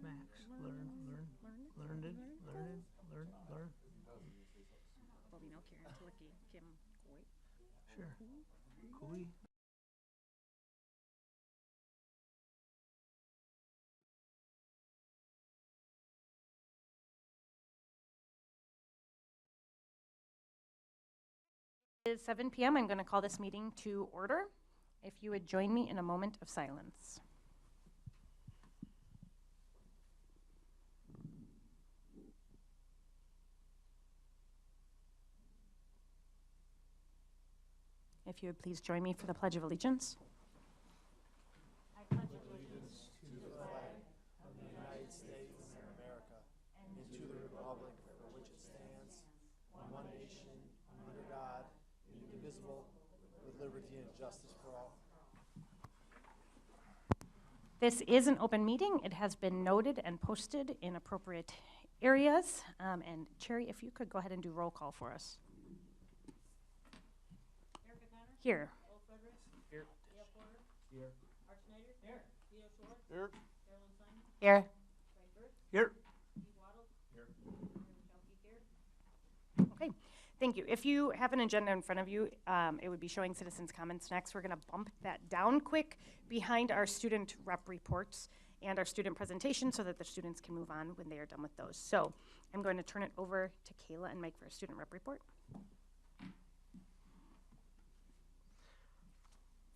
Max, learn. Bobino, Karen, Tlicky, Kim, Koi. Sure. Cool. It is 7 p.m. I'm going to call this meeting to order. If you would join me in a moment of silence. If you would please join me for the Pledge of Allegiance. I pledge allegiance to the flag of the United States of America and to the republic for which it stands, one nation, under God, indivisible, with liberty and justice for all. This is an open meeting. It has been noted and posted in appropriate areas. And Cherry, if you could go ahead and do roll call for us. Erica Connor? Here. Will Fredericks? Here. Dale Porter? Here. Art Schneider? Here. Theo Schwartz? Here. Carolyn Simon? Here. Craig Burt? Here. Steve Waddle? Here. Aaron Shelkey here. Okay, thank you. If you have an agenda in front of you, it would be showing citizens' comments next. We're going to bump that down quick behind our student rep reports and our student presentation so that the students can move on when they are done with those. So I'm going to turn it over to Kayla and Mike for a student rep report.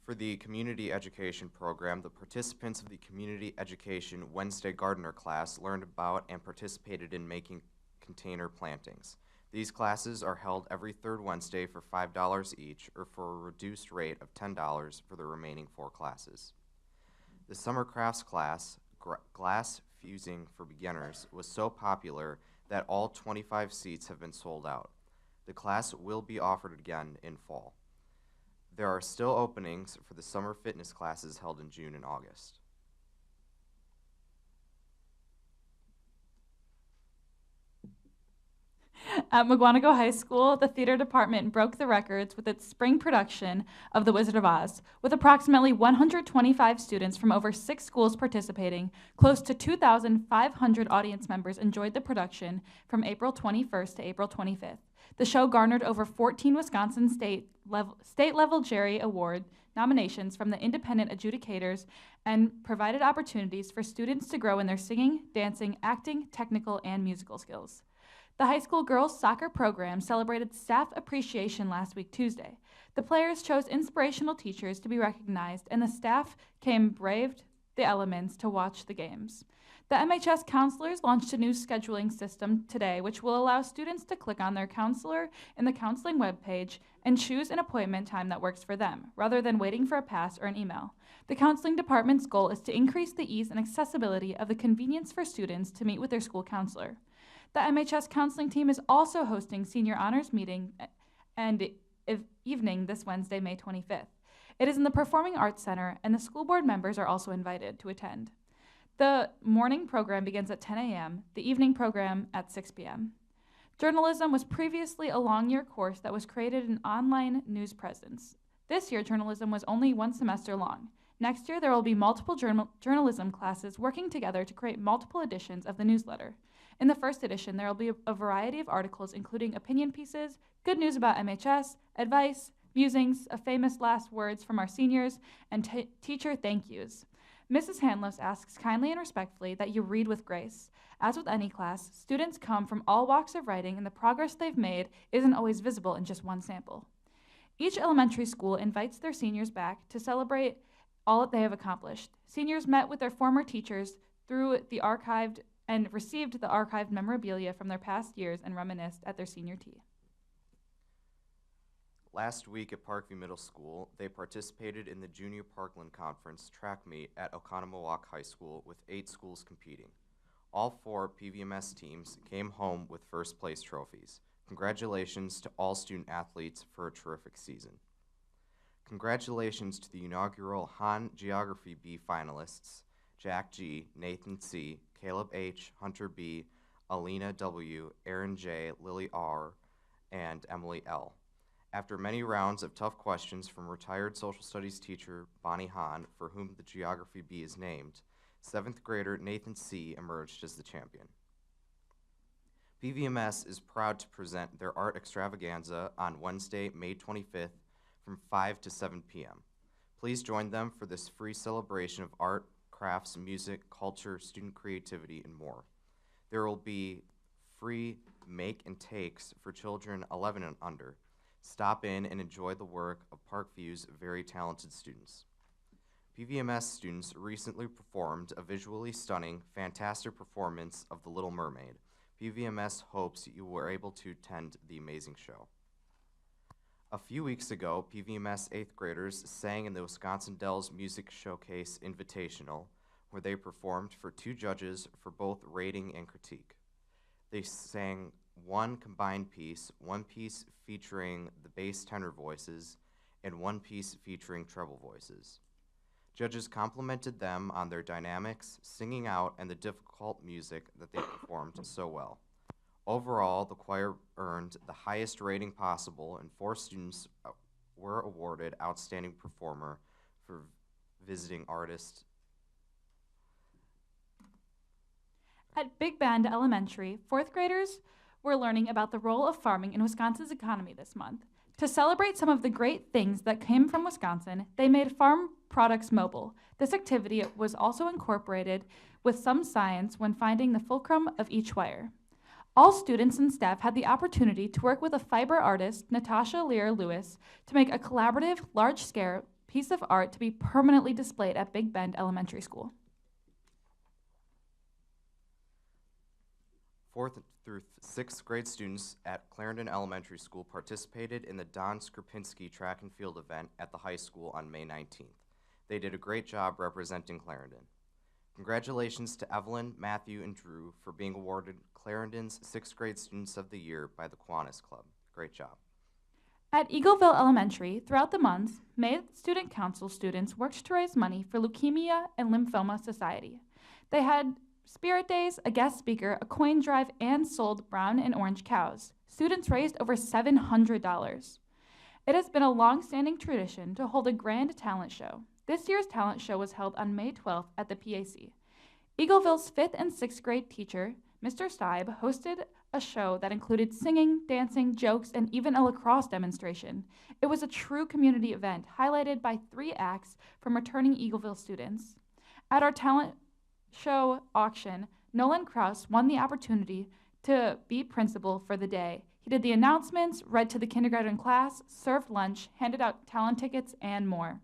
For the community education program, the participants of the community education Wednesday gardener class learned about and participated in making container plantings. These classes are held every third Wednesday for $5 each, or for a reduced rate of $10 for the remaining 4 classes. The summer crafts class, glass fusing for beginners, was so popular that all 25 seats have been sold out. The class will be offered again in fall. There are still openings for the summer fitness classes held in June and August. At Mukwonago High School, the theater department broke the records with its spring production of The Wizard of Oz. With approximately 125 students from over 6 schools participating, close to 2,500 audience members enjoyed the production from April 21st to April 25th. The show garnered over 14 Wisconsin state-level Jerry Award nominations from the independent adjudicators and provided opportunities for students to grow in their singing, dancing, acting, technical, and musical skills. The high school girls soccer program celebrated Staff Appreciation last week, Tuesday. The players chose inspirational teachers to be recognized, and the staff braved the elements to watch the games. The MHS counselors launched a new scheduling system today, which will allow students to click on their counselor in the counseling webpage and choose an appointment time that works for them, rather than waiting for a pass or an email. The counseling department's goal is to increase the ease and accessibility of the convenience for students to meet with their school counselor. The MHS counseling team is also hosting senior honors meeting and evening this Wednesday, May 25th. It is in the Performing Arts Center, and the school board members are also invited to attend. The morning program begins at 10 a.m., the evening program at 6 p.m. Journalism was previously a long-year course that was created in online news presence. This year, journalism was only 1 semester long. Next year, there will be multiple journalism classes working together to create multiple editions of the newsletter. In the first edition, there will be a variety of articles including opinion pieces, good news about MHS, advice, musings, of famous last words from our seniors, and teacher thank yous. Mrs. Handlos asks kindly and respectfully that you read with grace. As with any class, students come from all walks of writing, and the progress they've made isn't always visible in just one sample. Each elementary school invites their seniors back to celebrate all that they have accomplished. Seniors met with their former teachers through the archived and received the archived memorabilia from their past years and reminisced at their senior tea. Last week at Parkview Middle School, they participated in the Junior Parkland Conference track meet at Oconomowoc High School with 8 schools competing. All 4 PVMS teams came home with first place trophies. Congratulations to all student athletes for a terrific season. Congratulations to the inaugural Han Geography B finalists, Jack G., Nathan C., Caleb H., Hunter B., Alina W., Aaron J., Lily R., and Emily L. After many rounds of tough questions from retired social studies teacher Bonnie Hahn, for whom the Geography B is named, 7th grader Nathan C. emerged as the champion. PVMS is proud to present their art extravaganza on Wednesday, May 25th from 5 to 7 p.m. Please join them for this free celebration of art, crafts, music, culture, student creativity, and more. There will be free make and takes for children 11 and under. Stop in and enjoy the work of Parkview's very talented students. PVMS students recently performed a visually stunning, fantastic performance of The Little Mermaid. PVMS hopes you were able to attend the amazing show. A few weeks ago, PVMS 8th graders sang in the Wisconsin Dells Music Showcase Invitational, where they performed for 2 judges for both rating and critique. They sang one combined piece, one piece featuring the bass tenor voices, and one piece featuring treble voices. Judges complimented them on their dynamics, singing out, and the difficult music that they performed so well. Overall, the choir earned the highest rating possible, and 4 students were awarded Outstanding Performer for Visiting Artist. At Big Bend Elementary, 4th graders were learning about the role of farming in Wisconsin's economy this month. To celebrate some of the great things that came from Wisconsin, they made farm products mobile. This activity was also incorporated with some science when finding the fulcrum of each wire. All students and staff had the opportunity to work with a fiber artist, Natasha Lear-Lewis, to make a collaborative, large-scale piece of art to be permanently displayed at Big Bend Elementary School. 4th through 6th grade students at Clarendon Elementary School participated in the Don Skripinski track and field event at the high school on May 19th. They did a great job representing Clarendon. Congratulations to Evelyn, Matthew, and Drew for being awarded Clarendon's 6th grade Students of the Year by the Kiwanis Club. Great job. At Eagleville Elementary, throughout the month, May Student Council students worked to raise money for Leukemia and Lymphoma Society. They had spirit days, a guest speaker, a coin drive, and sold brown and orange cows. Students raised over $700. It has been a long-standing tradition to hold a grand talent show. This year's talent show was held on May 12th at the PAC. Eagleville's 5th and 6th grade teacher, Mr. Steib, hosted a show that included singing, dancing, jokes, and even a lacrosse demonstration. It was a true community event, highlighted by 3 acts from returning Eagleville students. At our talent show auction, Nolan Kraus won the opportunity to be principal for the day. He did the announcements, read to the kindergarten class, served lunch, handed out talent tickets, and more.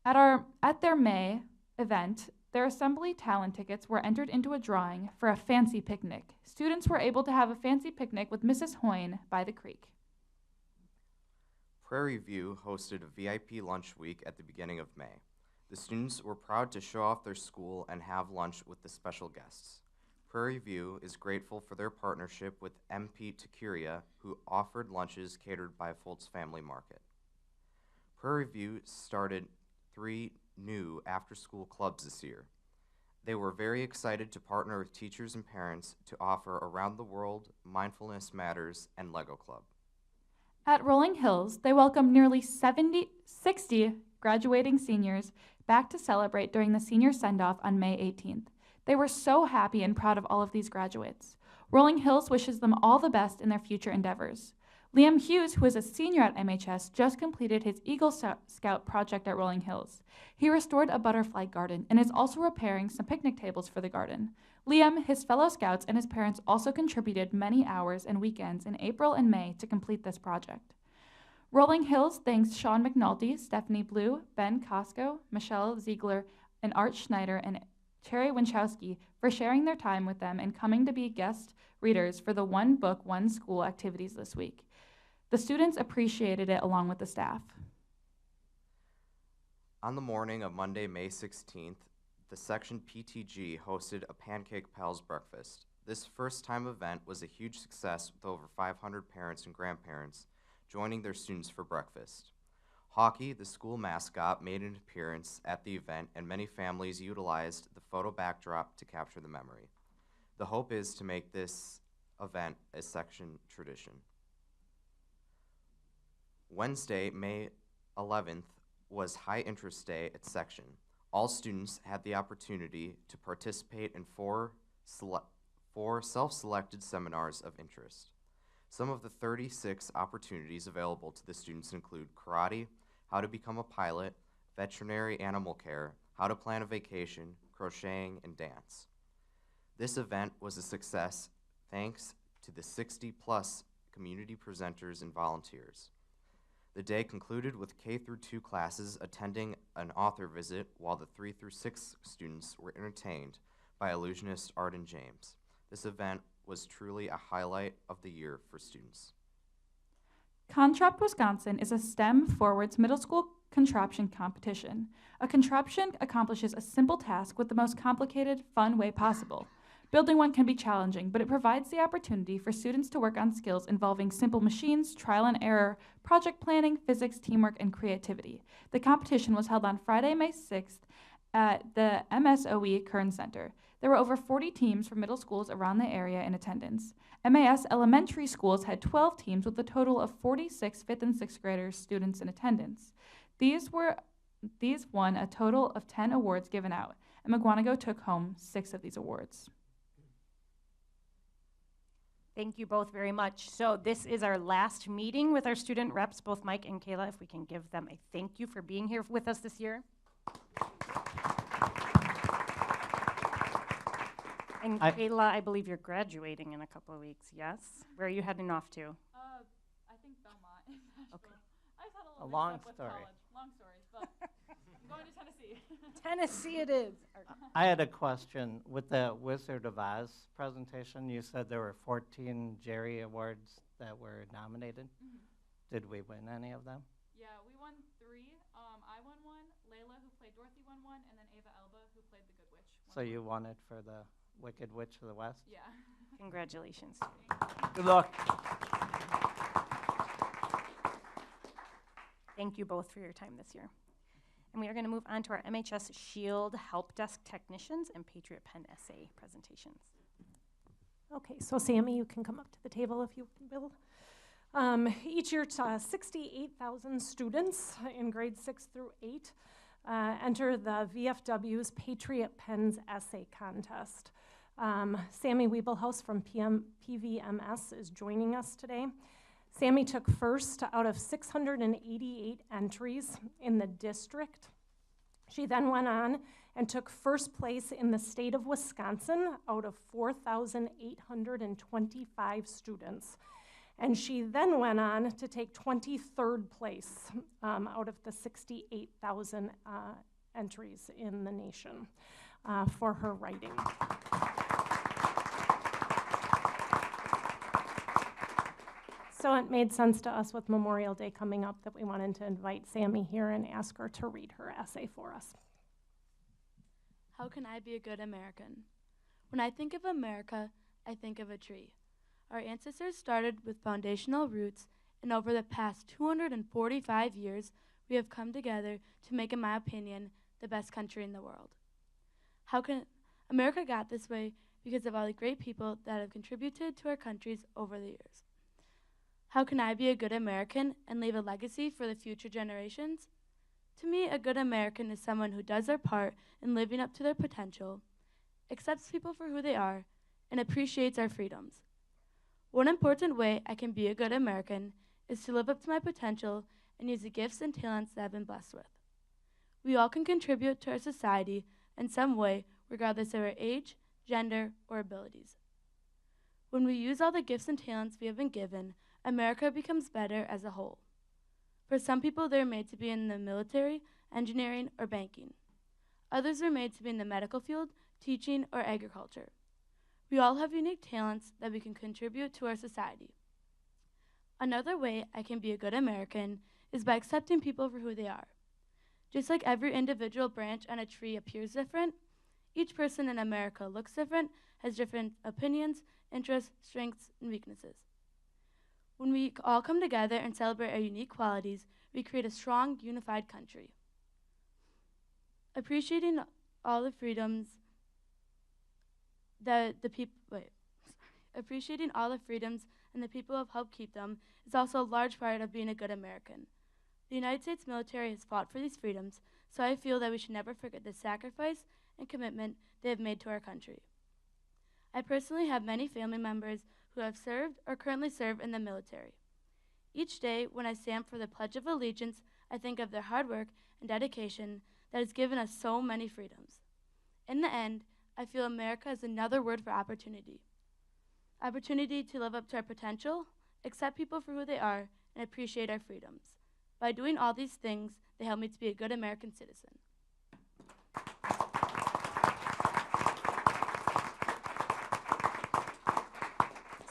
At their May event, their assembly talent tickets were entered into a drawing for a fancy picnic. Students were able to have a fancy picnic with Mrs. Hoyne by the creek. Prairie View hosted a VIP lunch week at the beginning of May. The students were proud to show off their school and have lunch with the special guests. Prairie View is grateful for their partnership with MP Takuria, who offered lunches catered by Foltz Family Market. Prairie View started 3 new after-school clubs this year. They were very excited to partner with teachers and parents to offer Around the World, Mindfulness Matters, and Lego Club. At Rolling Hills, they welcomed nearly 60 graduating seniors back to celebrate during the senior send-off on May 18th. They were so happy and proud of all of these graduates. Rolling Hills wishes them all the best in their future endeavors. Liam Hughes, who is a senior at MHS, just completed his Eagle Scout project at Rolling Hills. He restored a butterfly garden and is also repairing some picnic tables for the garden. Liam, his fellow scouts, and his parents also contributed many hours and weekends in April and May to complete this project. Rolling Hills thanks Sean McNulty, Stephanie Blue, Ben Costco, Michelle Ziegler, and Art Schneider and Cherry Winchowski for sharing their time with them and coming to be guest readers for the One Book, One School activities this week. The students appreciated it along with the staff. On the morning of Monday, May 16th, the section PTG hosted a Pancake Pals breakfast. This first-time event was a huge success with over 500 parents and grandparents joining their students for breakfast. Hockey, the school mascot, made an appearance at the event, and many families utilized the photo backdrop to capture the memory. The hope is to make this event a section tradition. Wednesday, May 11th, was High Interest Day at section. All students had the opportunity to participate in four self-selected seminars of interest. Some of the 36 opportunities available to the students include karate, how to become a pilot, veterinary animal care, how to plan a vacation, crocheting, and dance. This event was a success thanks to the 60+ community presenters and volunteers. The day concluded with K-2 classes attending an author visit, while the 3-6 students were entertained by illusionist Arden James. This event was truly a highlight of the year for students. Contrapt Wisconsin is a STEM Forwards middle school contraption competition. A contraption accomplishes a simple task with the most complicated, fun way possible. Building one can be challenging, but it provides the opportunity for students to work on skills involving simple machines, trial and error, project planning, physics, teamwork, and creativity. The competition was held on Friday, May 6th at the MSOE Kern Center. There were over 40 teams from middle schools around the area in attendance. MAS elementary schools had 12 teams with a total of 46 5th and 6th graders students in attendance. These won a total of 10 awards given out, and Mukwonago took home 6 of these awards. Thank you both very much. So this is our last meeting with our student reps, both Mike and Kayla. If we can give them a thank you for being here with us this year. And Kayla, I believe you're graduating in a couple of weeks, yes? Where are you heading off to? I think Belmont in Nashville. Okay. I just had a A little long mix up with story. college. Long story, but I'm going to Tennessee. Tennessee it is. I had a question. With the Wizard of Oz presentation, you said there were 14 Jerry Awards that were nominated. Did we win any of them? Yeah, we won 3. I won 1, Layla, who played Dorothy, won 1, and then Ava Elba, who played the Good Witch, won So 1. you won it for the Wicked Witch of the West? Yeah. Congratulations. Good luck. Thank you both for your time this year. And we are going to move on to our MHS Shield Help Desk Technicians and Patriot Pen Essay presentations. Okay, so Sammy, you can come up to the table if you will. Each year, 68,000 students in grades 6 through 8 enter the VFW's Patriot Pens Essay Contest. Sammy Wiebelhaus from PVMS is joining us today. Sammy took first out of 688 entries in the district. She then went on and took first place in the state of Wisconsin out of 4,825 students. And she then went on to take 23rd place out of the 68,000 entries in the nation for her writing. So it made sense to us with Memorial Day coming up that we wanted to invite Sammy here and ask her to read her essay for us. How can I be a good American? When I think of America, I think of a tree. Our ancestors started with foundational roots, and over the past 245 years, we have come together to make, in my opinion, the best country in the world. How can America got this way? Because of all the great people that have contributed to our countries over the years. How can I be a good American and leave a legacy for the future generations? To me, a good American is someone who does their part in living up to their potential, accepts people for who they are, and appreciates our freedoms. One important way I can be a good American is to live up to my potential and use the gifts and talents that I've been blessed with. We all can contribute to our society in some way, regardless of our age, gender, or abilities. When we use all the gifts and talents we have been given, America becomes better as a whole. For some people, they're made to be in the military, engineering, or banking. Others are made to be in the medical field, teaching, or agriculture. We all have unique talents that we can contribute to our society. Another way I can be a good American is by accepting people for who they are. Just like every individual branch on a tree appears different, each person in America looks different, has different opinions, interests, strengths, and weaknesses. When we all come together and celebrate our unique qualities, we create a strong, unified country. Appreciating all the freedoms that the people, Appreciating all the freedoms and the people who have helped keep them is also a large part of being a good American. The United States military has fought for these freedoms, so I feel that we should never forget the sacrifice and commitment they have made to our country. I personally have many family members who have served or currently serve in the military. Each day, when I stand for the Pledge of Allegiance, I think of their hard work and dedication that has given us so many freedoms. In the end, I feel America is another word for opportunity. Opportunity to live up to our potential, accept people for who they are, and appreciate our freedoms. By doing all these things, they help me to be a good American citizen.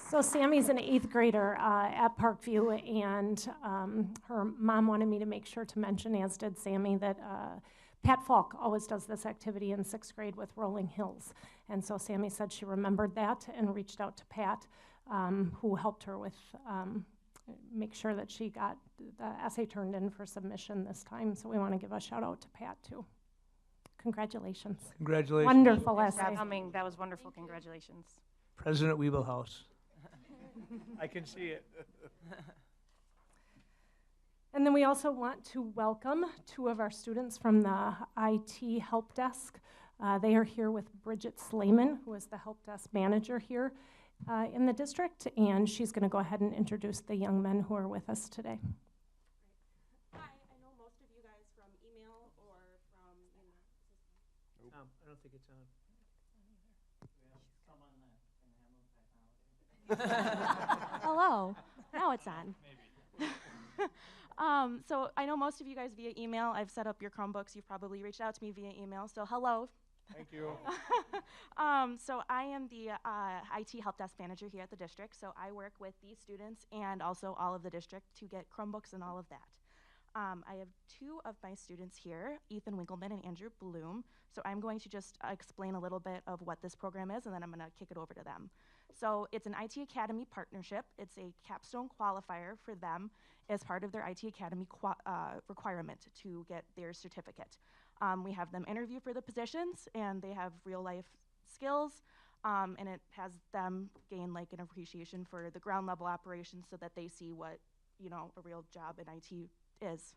So Sammy's an 8th grader at Parkview, and her mom wanted me to make sure to mention, as did Sammy, that Pat Falk always does this activity in 6th grade with Rolling Hills. And so Sammy said she remembered that and reached out to Pat, who helped her with make sure that she got the essay turned in for submission this time. So we want to give a shout out to Pat too. Congratulations. Congratulations. Wonderful Thanks for essay. coming. That was wonderful. Congratulations. President Wiebelhaus. I can see it. And then we also want to welcome 2 of our students from the IT help desk. They are here with Bridget Slayman, who is the help desk manager here in the district, and she's going to go ahead and introduce the young men who are with us today. Hi, I know most of you guys from email or from, I don't think it's on. Hello, now it's on. So I know most of you guys via email. I've set up your Chromebooks. You've probably reached out to me via email, so hello. Thank you. So I am the IT help desk manager here at the district, so I work with these students and also all of the district to get Chromebooks and all of that. I have 2 of my students here, Ethan Winkleman and Andrew Bloom, so I'm going to just explain a little bit of what this program is, and then I'm going to kick it over to them. So it's an IT Academy partnership. It's a capstone qualifier for them as part of their IT Academy requirement to get their certificate. We have them interview for the positions, and they have real-life skills, and it has them gain like an appreciation for the ground level operations so that they see what, you know, a real job in IT is.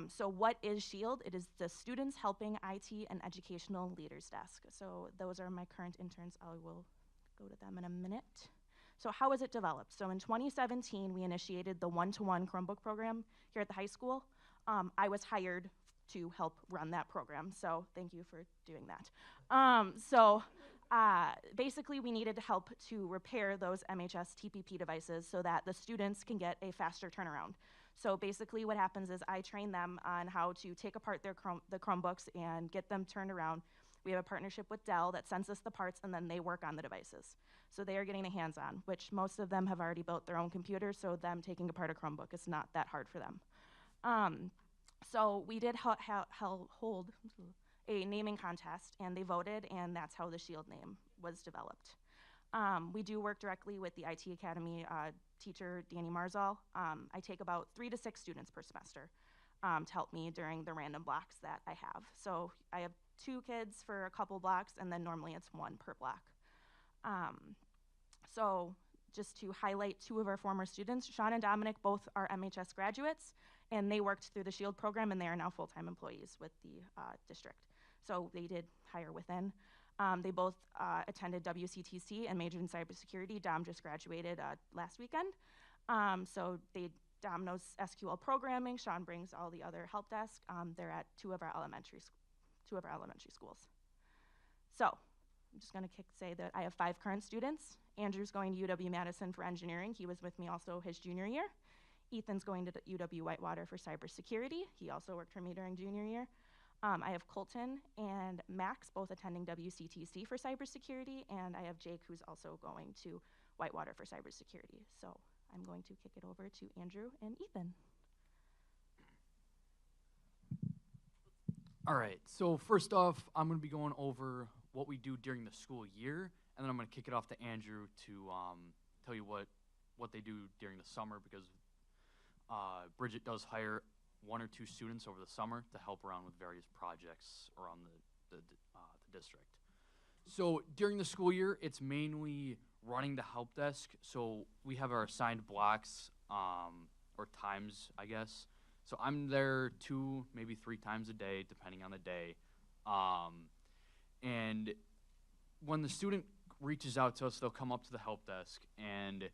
So what is SHIELD? It is the Students Helping IT and Educational Leaders Desk. So those are my current interns. I will go to them in a minute. So how was it developed? So in 2017, we initiated the one-to-one Chromebook program here at the high school. I was hired to help run that program, so thank you for doing that. Basically, we needed help to repair those MHS TPP devices so that the students can get a faster turnaround. So basically what happens is I train them on how to take apart the Chromebooks and get them turned around. We have a partnership with Dell that sends us the parts, and then they work on the devices. So they are getting a hands-on, which most of them have already built their own computers, so them taking apart a Chromebook is not that hard for them. So we did hold a naming contest, and they voted, and that's how the SHIELD name was developed. We do work directly with the IT Academy teacher, Danny Marzal. I take about 3 to 6 students per semester to help me during the random blocks that I have. So I have 2 kids for a couple blocks, and then normally it's 1 per block. So just to highlight 2 of our former students, Sean and Dominic both are MHS graduates, and they worked through the SHIELD program, and they are now full-time employees with the district. So they did hire within. They both attended WCTC and majored in cybersecurity. Dom just graduated last weekend. So Dom knows SQL programming. Sean brings all the other help desk. They're at 2 of our elementary schools. So I'm just gonna say that I have 5 current students. Andrew's going to UW-Madison for engineering. He was with me also his junior year. Ethan's going to UW-Whitewater for cybersecurity. He also worked for me during junior year. I have Colton and Max both attending WCTC for cybersecurity, and I have Jake who's also going to Whitewater for cybersecurity. So I'm going to kick it over to Andrew and Ethan. All right, so first off, I'm going to be going over what we do during the school year, and then I'm going to kick it off to Andrew to tell you what they do during the summer, because Bridget does hire 1 or 2 students over the summer to help around with various projects around the district. So during the school year, it's mainly running the help desk. So we have our assigned blocks or times, I guess. So I'm there 2, maybe 3 times a day, depending on the day. And when the student reaches out to us, they'll come up to the help desk and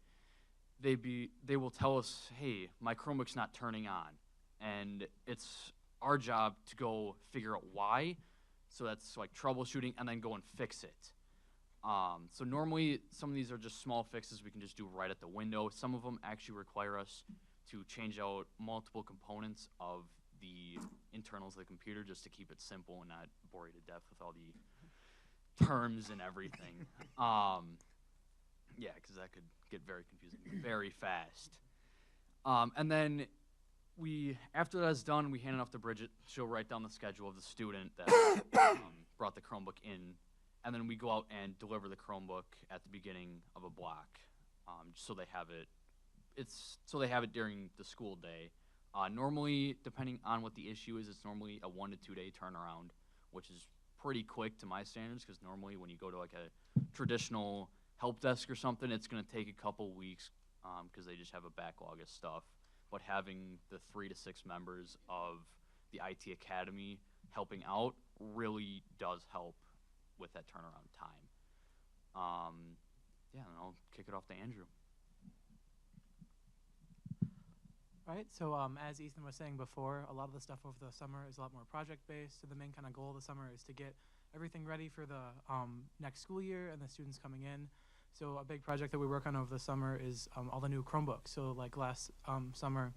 they will tell us, hey, my Chromebook's not turning on. And it's our job to go figure out why. So that's like troubleshooting and then go and fix it. So normally some of these are just small fixes we can just do right at the window. Some of them actually require us to change out multiple components of the internals of the computer just to keep it simple and not bore you to death with all the terms and everything. Yeah, because that could get very confusing very fast. And then after that's done, we hand it off to Bridget. She'll write down the schedule of the student that brought the Chromebook in, and then we go out and deliver the Chromebook at the beginning of a block, so they have it. So they have it during the school day. Normally, depending on what the issue is, it's normally a 1 to 2 day turnaround, which is pretty quick to my standards, because normally when you go to like a traditional help desk or something, it's going to take a couple weeks because they just have a backlog of stuff. But having the 3 to 6 members of the IT Academy helping out really does help with that turnaround time. Yeah, and I'll kick it off to Andrew. All right, so as Ethan was saying before, a lot of the stuff over the summer is a lot more project-based. So the main kind of goal of the summer is to get everything ready for the next school year and the students coming in. So a big project that we work on over the summer is all the new Chromebooks. So like last summer,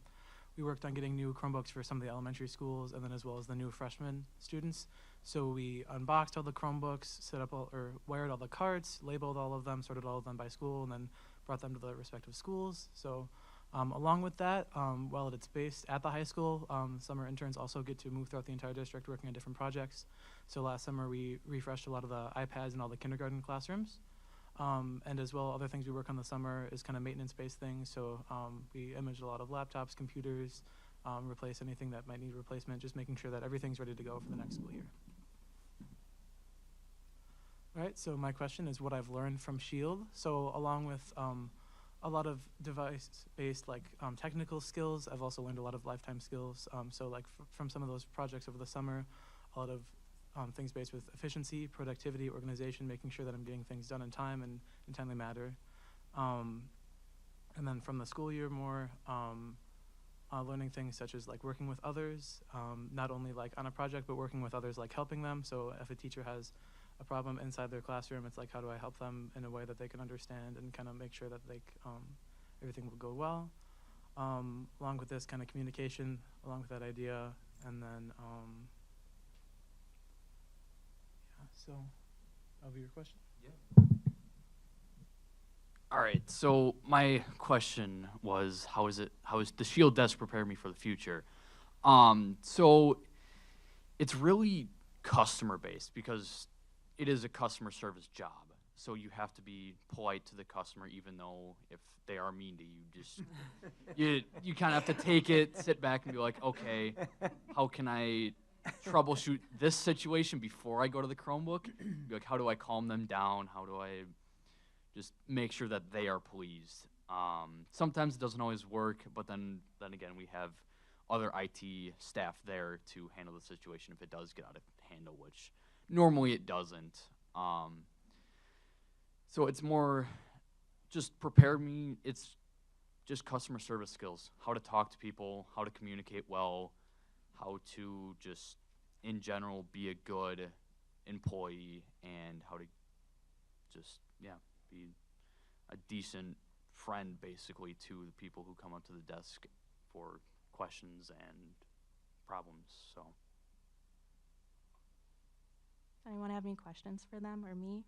we worked on getting new Chromebooks for some of the elementary schools, and then as well as the new freshman students. So we unboxed all the Chromebooks, set up wired all the carts, labeled all of them, sorted all of them by school, and then brought them to the respective schools. So along with that, while it's based at the high school, summer interns also get to move throughout the entire district working on different projects. So last summer we refreshed a lot of the iPads in all the kindergarten classrooms. And as well, other things we work on this summer is kind of maintenance-based things. So we image a lot of laptops, computers, replace anything that might need replacement, just making sure that everything's ready to go for the next school year. All right, so my question is what I've learned from SHIELD. So along with a lot of device-based technical skills, I've also learned a lot of lifetime skills. So like from some of those projects over the summer, a lot of things based with efficiency, productivity, organization, making sure that I'm getting things done in time and in timely manner. And then from the school year more, learning things such as like working with others, not only like on a project, but working with others, like helping them. So if a teacher has a problem inside their classroom, it's like, how do I help them in a way that they can understand and kind of make sure that everything will go well. Along with this kind of communication, along with that idea, and then so that'll be your question? Yeah. All right, so my question was, how is the SHIELD desk prepare me for the future? So it's really customer based because it is a customer service job. So you have to be polite to the customer, even though if they are mean to you, just you kind of have to take it, sit back and be like, okay, how can I troubleshoot this situation before I go to the Chromebook? Be like, how do I calm them down? How do I just make sure that they are pleased? Sometimes it doesn't always work, but then again, we have other IT staff there to handle the situation if it does get out of hand, which normally it doesn't. So it's more just prepare me. It's just customer service skills, how to talk to people, how to communicate well, how to just, in general, be a good employee, and how to just, be a decent friend, basically, to the people who come up to the desk for questions and problems, so. Does anyone have any questions for them or me?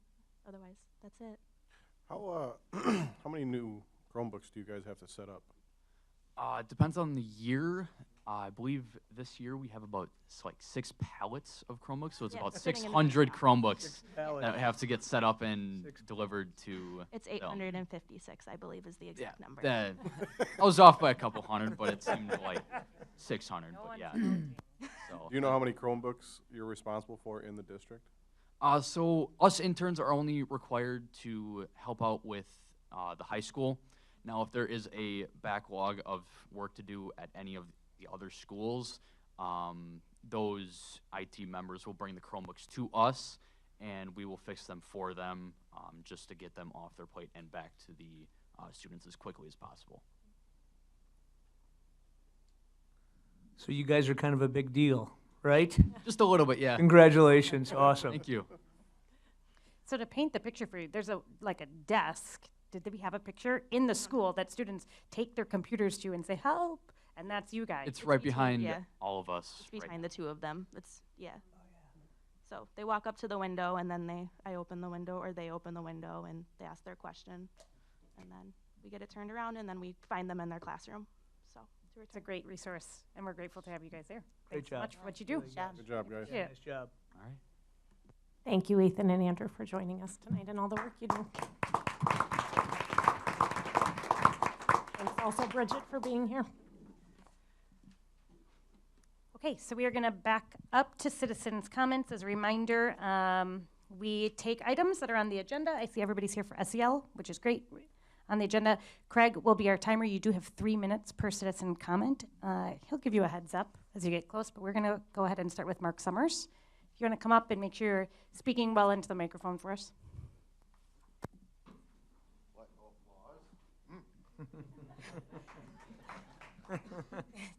Otherwise, that's it. How many new Chromebooks do you guys have to set up? It depends on the year. I believe this year we have about 6 pallets of Chromebooks, so it's Yeah, about it's sitting in the 600 box. Chromebooks that have to get set up and delivered to. It's 856, I believe, is the exact number. I was off by a couple hundred, but it seemed like 600. No But one's yeah. counting. So, Do you know how many Chromebooks you're responsible for in the district? So us interns are only required to help out with the high school. Now, if there is a backlog of work to do at any of the other schools, those IT members will bring the Chromebooks to us, and we will fix them for them just to get them off their plate and back to the students as quickly as possible. So you guys are kind of a big deal, right? Just a little bit, yeah. Congratulations, awesome. Thank you. So to paint the picture for you, there's like a desk. Did we have a picture in the school that students take their computers to and say, help? And that's you guys. It's right behind yeah. all of us. It's behind the two of them. It's, yeah. So they walk up to the window, and then I open the window, or they open the window, and they ask their question. And then we get it turned around, and then we find them in their classroom. So It's a great resource, and we're grateful to have you guys there. Great Thanks so job. much for what you do. Good job, guys. Yeah. Nice job. All right. Thank you, Ethan and Andrew, for joining us tonight and all the work you do. Thanks also, Bridget, for being here. Okay, so we are going to back up to citizens' comments. As a reminder, we take items that are on the agenda. I see everybody's here for SEL, which is great. On the agenda, Craig will be our timer. You do have 3 minutes per citizen comment. He'll give you a heads up as you get close, but we're going to go ahead and start with Mark Summers. If you want to come up and make sure you're speaking well into the microphone for us.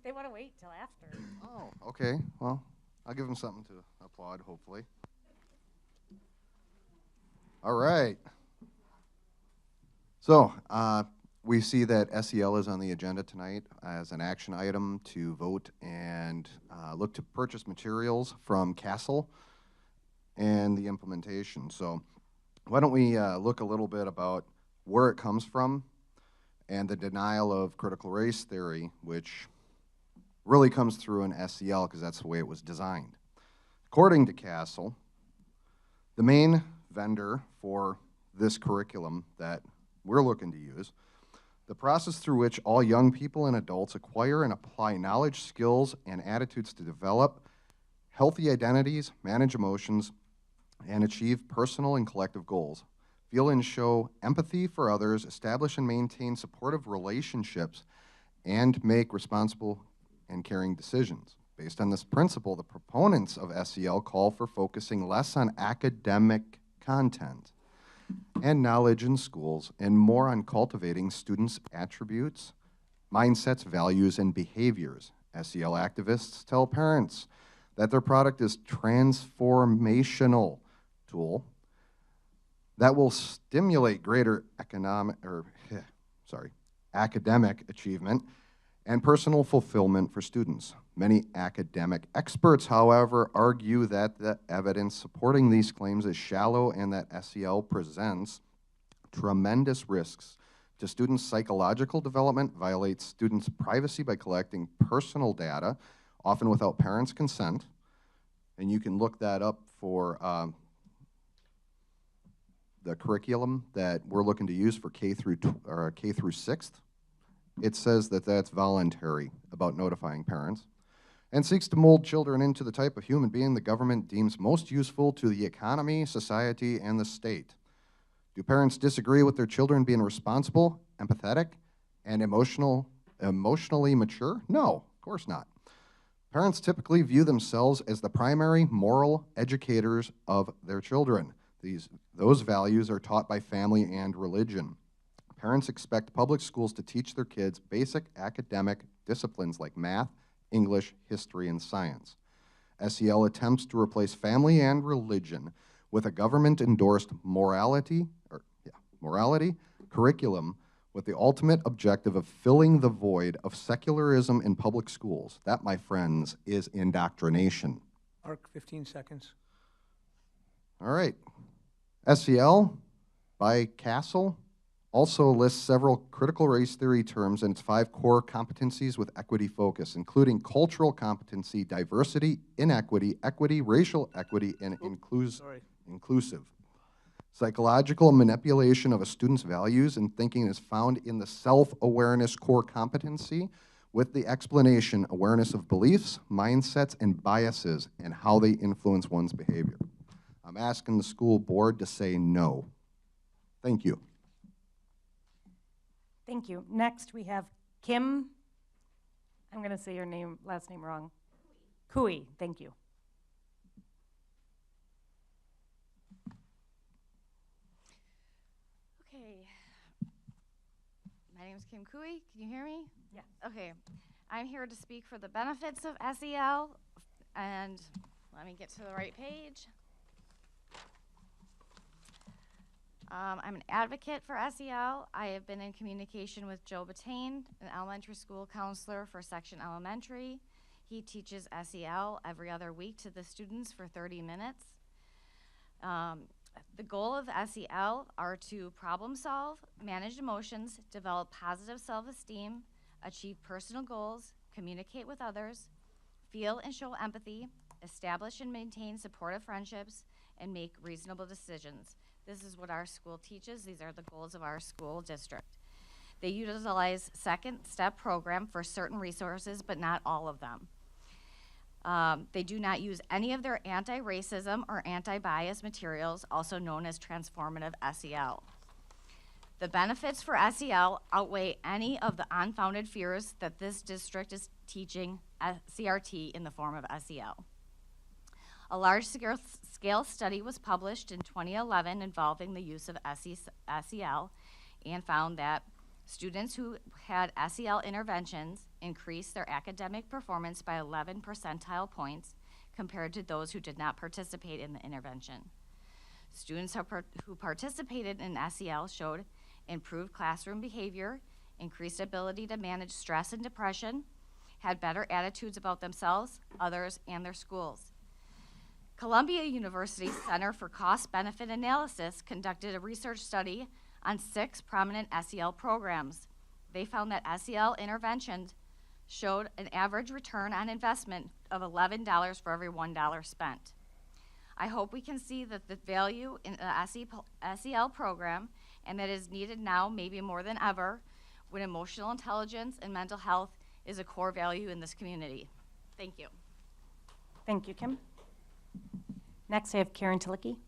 They want to wait till after. Oh, okay. Well, I'll give them something to applaud, hopefully. All right. So, we see that SEL is on the agenda tonight as an action item to vote and look to purchase materials from Castle and the implementation. So, why don't we look a little bit about where it comes from and the denial of critical race theory, which really comes through in SEL because that's the way it was designed. According to Castle, the main vendor for this curriculum that we're looking to use, the process through which all young people and adults acquire and apply knowledge, skills, and attitudes to develop healthy identities, manage emotions, and achieve personal and collective goals. Feel and show empathy for others, establish and maintain supportive relationships, and make responsible and caring decisions. Based on this principle, the proponents of SEL call for focusing less on academic content and knowledge in schools and more on cultivating students' attributes, mindsets, values, and behaviors. SEL activists tell parents that their product is transformational tool that will stimulate greater academic achievement and personal fulfillment for students. Many academic experts, however, argue that the evidence supporting these claims is shallow and that SEL presents tremendous risks to students' psychological development, violates students' privacy by collecting personal data, often without parents' consent. And you can look that up for the curriculum that we're looking to use for K through 6th. It says that that's voluntary about notifying parents, and seeks to mold children into the type of human being the government deems most useful to the economy, society, and the state. Do parents disagree with their children being responsible, empathetic, and emotionally mature? No, of course not. Parents typically view themselves as the primary moral educators of their children. Those values are taught by family and religion. Parents expect public schools to teach their kids basic academic disciplines like math, English, history, and science. SEL attempts to replace family and religion with a government-endorsed morality curriculum with the ultimate objective of filling the void of secularism in public schools. That, my friends, is indoctrination. Mark, 15 seconds. All right. SEL by Castle also lists several critical race theory terms and its 5 core competencies with equity focus, including cultural competency, diversity, inequity, equity, racial equity, and inclusive. Psychological manipulation of a student's values and thinking is found in the self-awareness core competency with the explanation, awareness of beliefs, mindsets, and biases, and how they influence one's behavior. I'm asking the school board to say no. Thank you. Thank you. Next, we have Kim. I'm going to say your name, last name wrong. Cooey. Thank you. Okay. My name is Kim Cooey. Can you hear me? Yes. Okay. I'm here to speak for the benefits of SEL, and let me get to the right page. I'm an advocate for SEL. I have been in communication with Joe Batain, an elementary school counselor for Section Elementary. He teaches SEL every other week to the students for 30 minutes. The goal of SEL are to problem solve, manage emotions, develop positive self-esteem, achieve personal goals, communicate with others, feel and show empathy, establish and maintain supportive friendships, and make reasonable decisions. This is what our school teaches. These are the goals of our school district. They utilize second step program for certain resources, but not all of them. They do not use any of their anti-racism or anti-bias materials, also known as transformative SEL. The benefits for SEL outweigh any of the unfounded fears that this district is teaching CRT in the form of SEL. A large-scale study was published in 2011 involving the use of SEL and found that students who had SEL interventions increased their academic performance by 11 percentile points compared to those who did not participate in the intervention. Students who participated in SEL showed improved classroom behavior, increased ability to manage stress and depression, had better attitudes about themselves, others, and their schools. Columbia University Center for Cost-Benefit Analysis conducted a research study on 6 prominent SEL programs. They found that SEL interventions showed an average return on investment of $11 for every $1 spent. I hope we can see that the value in the SEL program and that is needed now maybe more than ever when emotional intelligence and mental health is a core value in this community. Thank you. Thank you, Kim. Next, I have Karen Tilicki.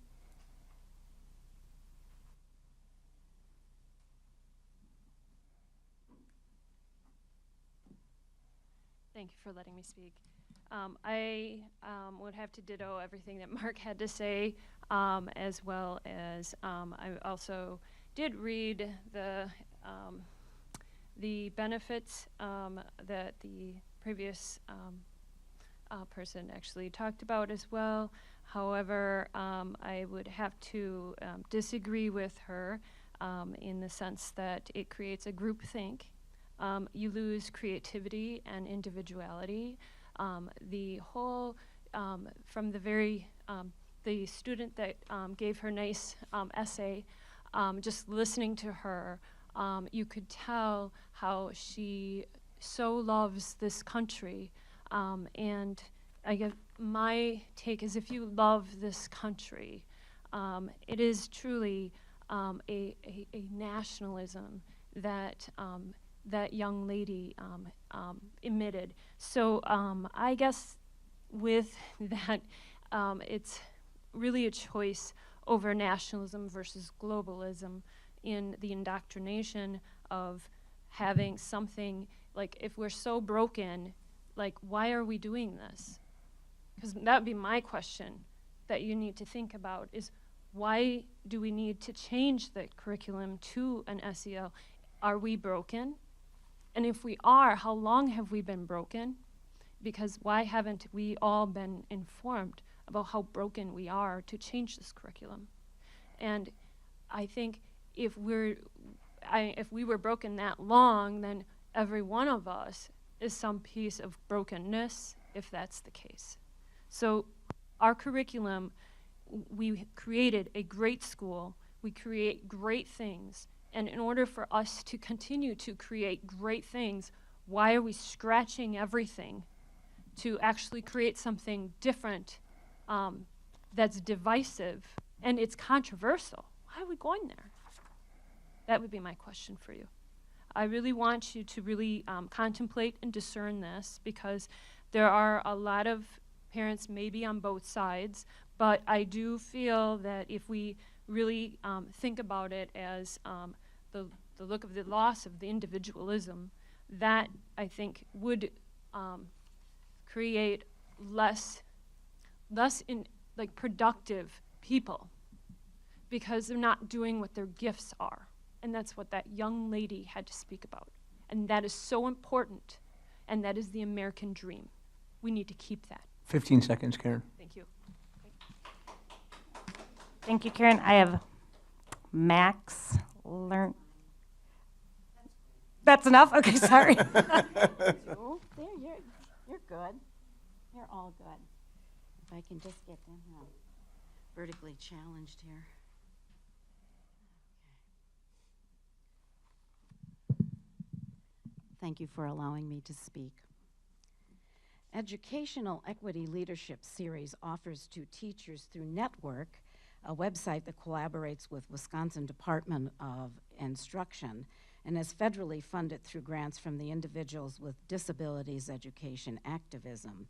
Thank you for letting me speak. I would have to ditto everything that Mark had to say, as well as I also did read the benefits that the previous person actually talked about as well. However, I would have to disagree with her in the sense that it creates a groupthink. You lose creativity and individuality. The whole, from the very, the student that gave her nice essay, just listening to her, you could tell how she so loves this country. And I guess my take is, if you love this country, it is truly a nationalism that that young lady emitted. So I guess with that, it's really a choice over nationalism versus globalism in the indoctrination of having something, like, if we're so broken, like, why are we doing this? Because that would be my question that you need to think about, is why do we need to change the curriculum to an SEL? Are we broken? And if we are, how long have we been broken? Because why haven't we all been informed about how broken we are to change this curriculum? And I think if we were broken that long, then every one of us is some piece of brokenness, if that's the case. So our curriculum, we created a great school, we create great things, and in order for us to continue to create great things, why are we scratching everything to actually create something different that's divisive and it's controversial? Why are we going there? That would be my question for you. I really want you to really contemplate and discern this, because there are a lot of parents, maybe on both sides, But I do feel that if we really think about it as the look of the loss of the individualism, that I think would create less productive people, because they're not doing what their gifts are. And that's what that young lady had to speak about. And that is so important. And that is the American dream. We need to keep that. 15 seconds, Karen. Thank you. Thank you, Karen. I have Max learn. That's enough? Okay, sorry. Oh, there, you're good. You're all good. If I can just get them vertically challenged here. Thank you for allowing me to speak. Educational Equity Leadership Series offers to teachers through Network, a website that collaborates with Wisconsin Department of Instruction and is federally funded through grants from the Individuals with Disabilities Education Activism.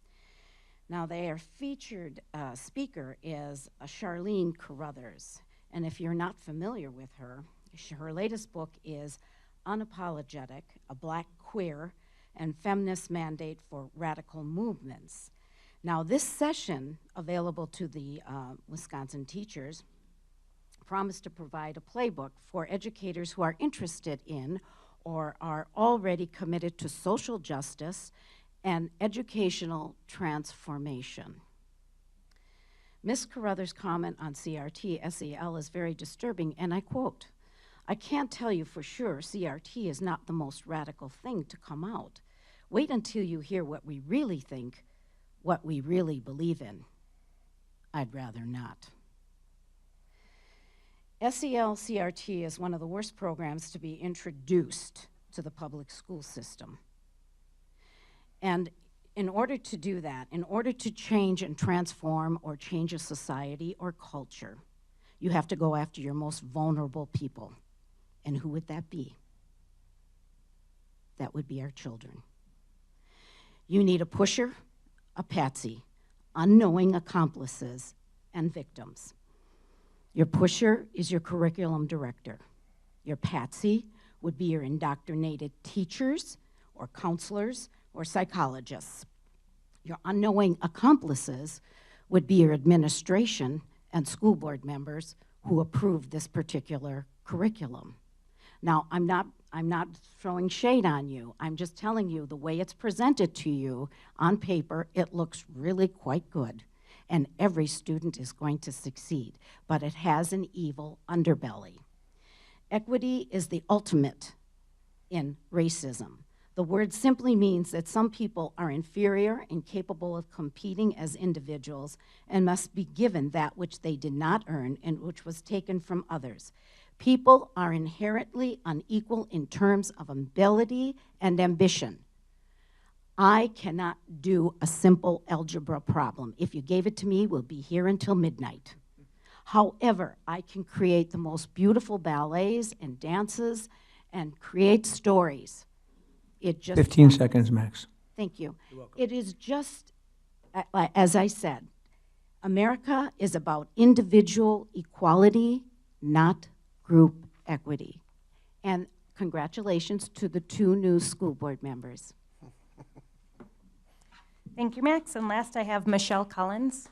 Now, their featured speaker is Charlene Carruthers, and if you're not familiar with her, her latest book is Unapologetic, a Black Queer and Feminist Mandate for Radical Movements. Now, this session, available to the Wisconsin teachers, promised to provide a playbook for educators who are interested in or are already committed to social justice and educational transformation. Ms. Carruthers' comment on CRT SEL is very disturbing, and I quote, "I can't tell you for sure CRT is not the most radical thing to come out. Wait until you hear what we really think, what we really believe in. I'd rather not." SEL CRT is one of the worst programs to be introduced to the public school system. And in order to do that, in order to change and transform or change a society or culture, you have to go after your most vulnerable people. And who would that be? That would be our children. You need a pusher, a patsy, unknowing accomplices, and victims. Your pusher is your curriculum director. Your patsy would be your indoctrinated teachers or counselors or psychologists. Your unknowing accomplices would be your administration and school board members who approved this particular curriculum. Now, I'm not throwing shade on you. I'm just telling you the way it's presented to you on paper, it looks really quite good. And every student is going to succeed, but it has an evil underbelly. Equity is the ultimate in racism. The word simply means that some people are inferior, incapable of competing as individuals, and must be given that which they did not earn and which was taken from others. People are inherently unequal in terms of ability and ambition. I cannot do a simple algebra problem. If you gave it to me, we'll be here until midnight. However, I can create the most beautiful ballets and dances and create stories. It just 15 seconds, Max. Thank you. You're welcome. It is just, as I said, America is about individual equality, not group equity. And congratulations to the 2 new school board members. Thank you, Max. And last I have Michelle Collins.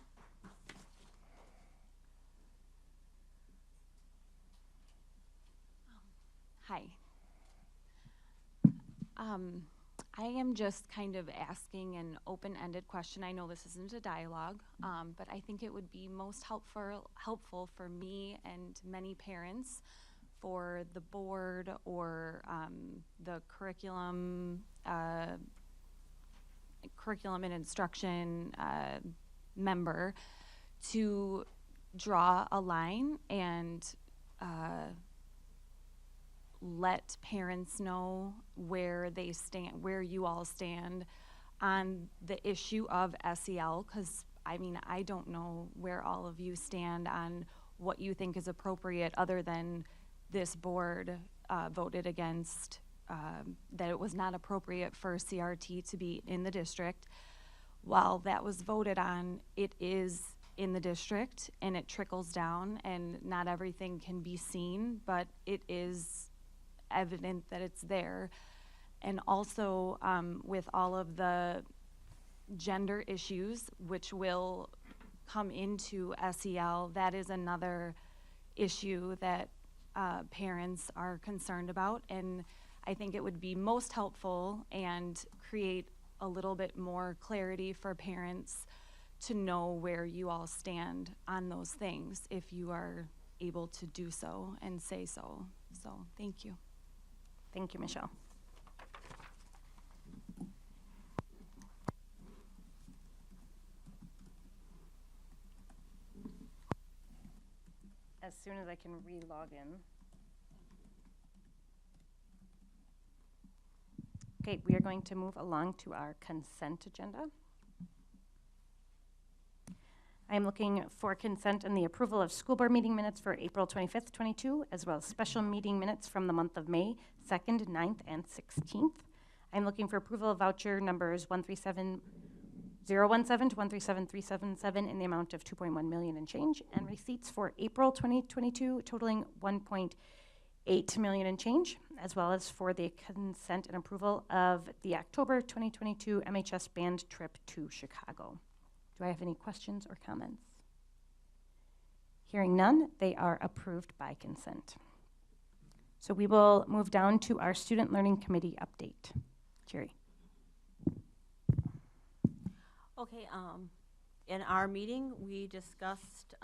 Hi. I am just kind of asking an open-ended question. I know this isn't a dialogue, but I think it would be most helpful for me and many parents, for the board or the curriculum and instruction member to draw a line and let parents know where they stand, where you all stand on the issue of SEL, because I mean, I don't know where all of you stand on what you think is appropriate, other than this board voted against that it was not appropriate for CRT to be in the district. While that was voted on, it is in the district, and it trickles down, and not everything can be seen, but it is evident that it's there. And also with all of the gender issues, which will come into SEL, that is another issue that parents are concerned about. And I think it would be most helpful and create a little bit more clarity for parents to know where you all stand on those things if you are able to do so and say so. So thank you. Thank you, Michelle. As soon as I can re-log in. Okay, we are going to move along to our consent agenda. I am looking for consent and the approval of school board meeting minutes for April 25th, 22, as well as special meeting minutes from the month of May 2nd, 9th, and 16th. I'm looking for approval of voucher numbers 137017 to 137377 in the amount of 2.1 million and change, and receipts for April 2022 totaling 1.8 million and change, as well as for the consent and approval of the October 2022 MHS band trip to Chicago. Do I have any questions or comments? Hearing none, they are approved by consent. So we will move down to our Student Learning Committee update. Jerry. Okay, in our meeting, we discussed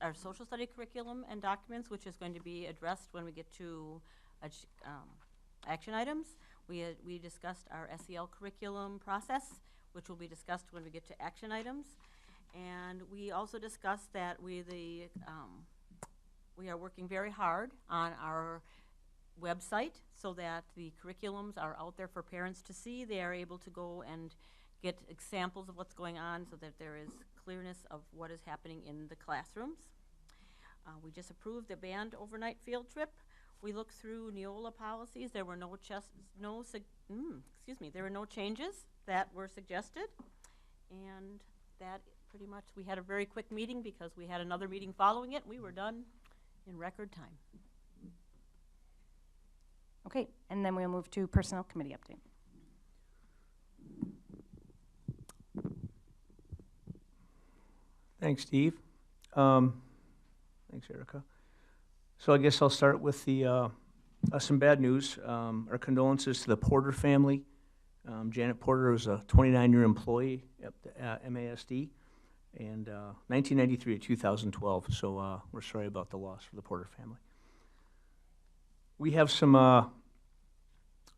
our social study curriculum and documents, which is going to be addressed when we get to action items. We discussed our SEL curriculum process, which will be discussed when we get to action items. And we also discussed that we are working very hard on our website so that the curriculums are out there for parents to see. They are able to go and get examples of what's going on so that there is clearness of what is happening in the classrooms. We just approved the band overnight field trip. We looked through Neola policies. There were there were no changes that were suggested, and that pretty much, we had a very quick meeting because we had another meeting following it. We were done in record time. Okay, and then we'll move to Personnel Committee update. Thanks, Steve. Thanks, Erica. So I guess I'll start with the some bad news. Our condolences to the Porter family. Janet Porter was a 29-year employee at the MASD, and 1993 to 2012. So we're sorry about the loss for the Porter family. We have some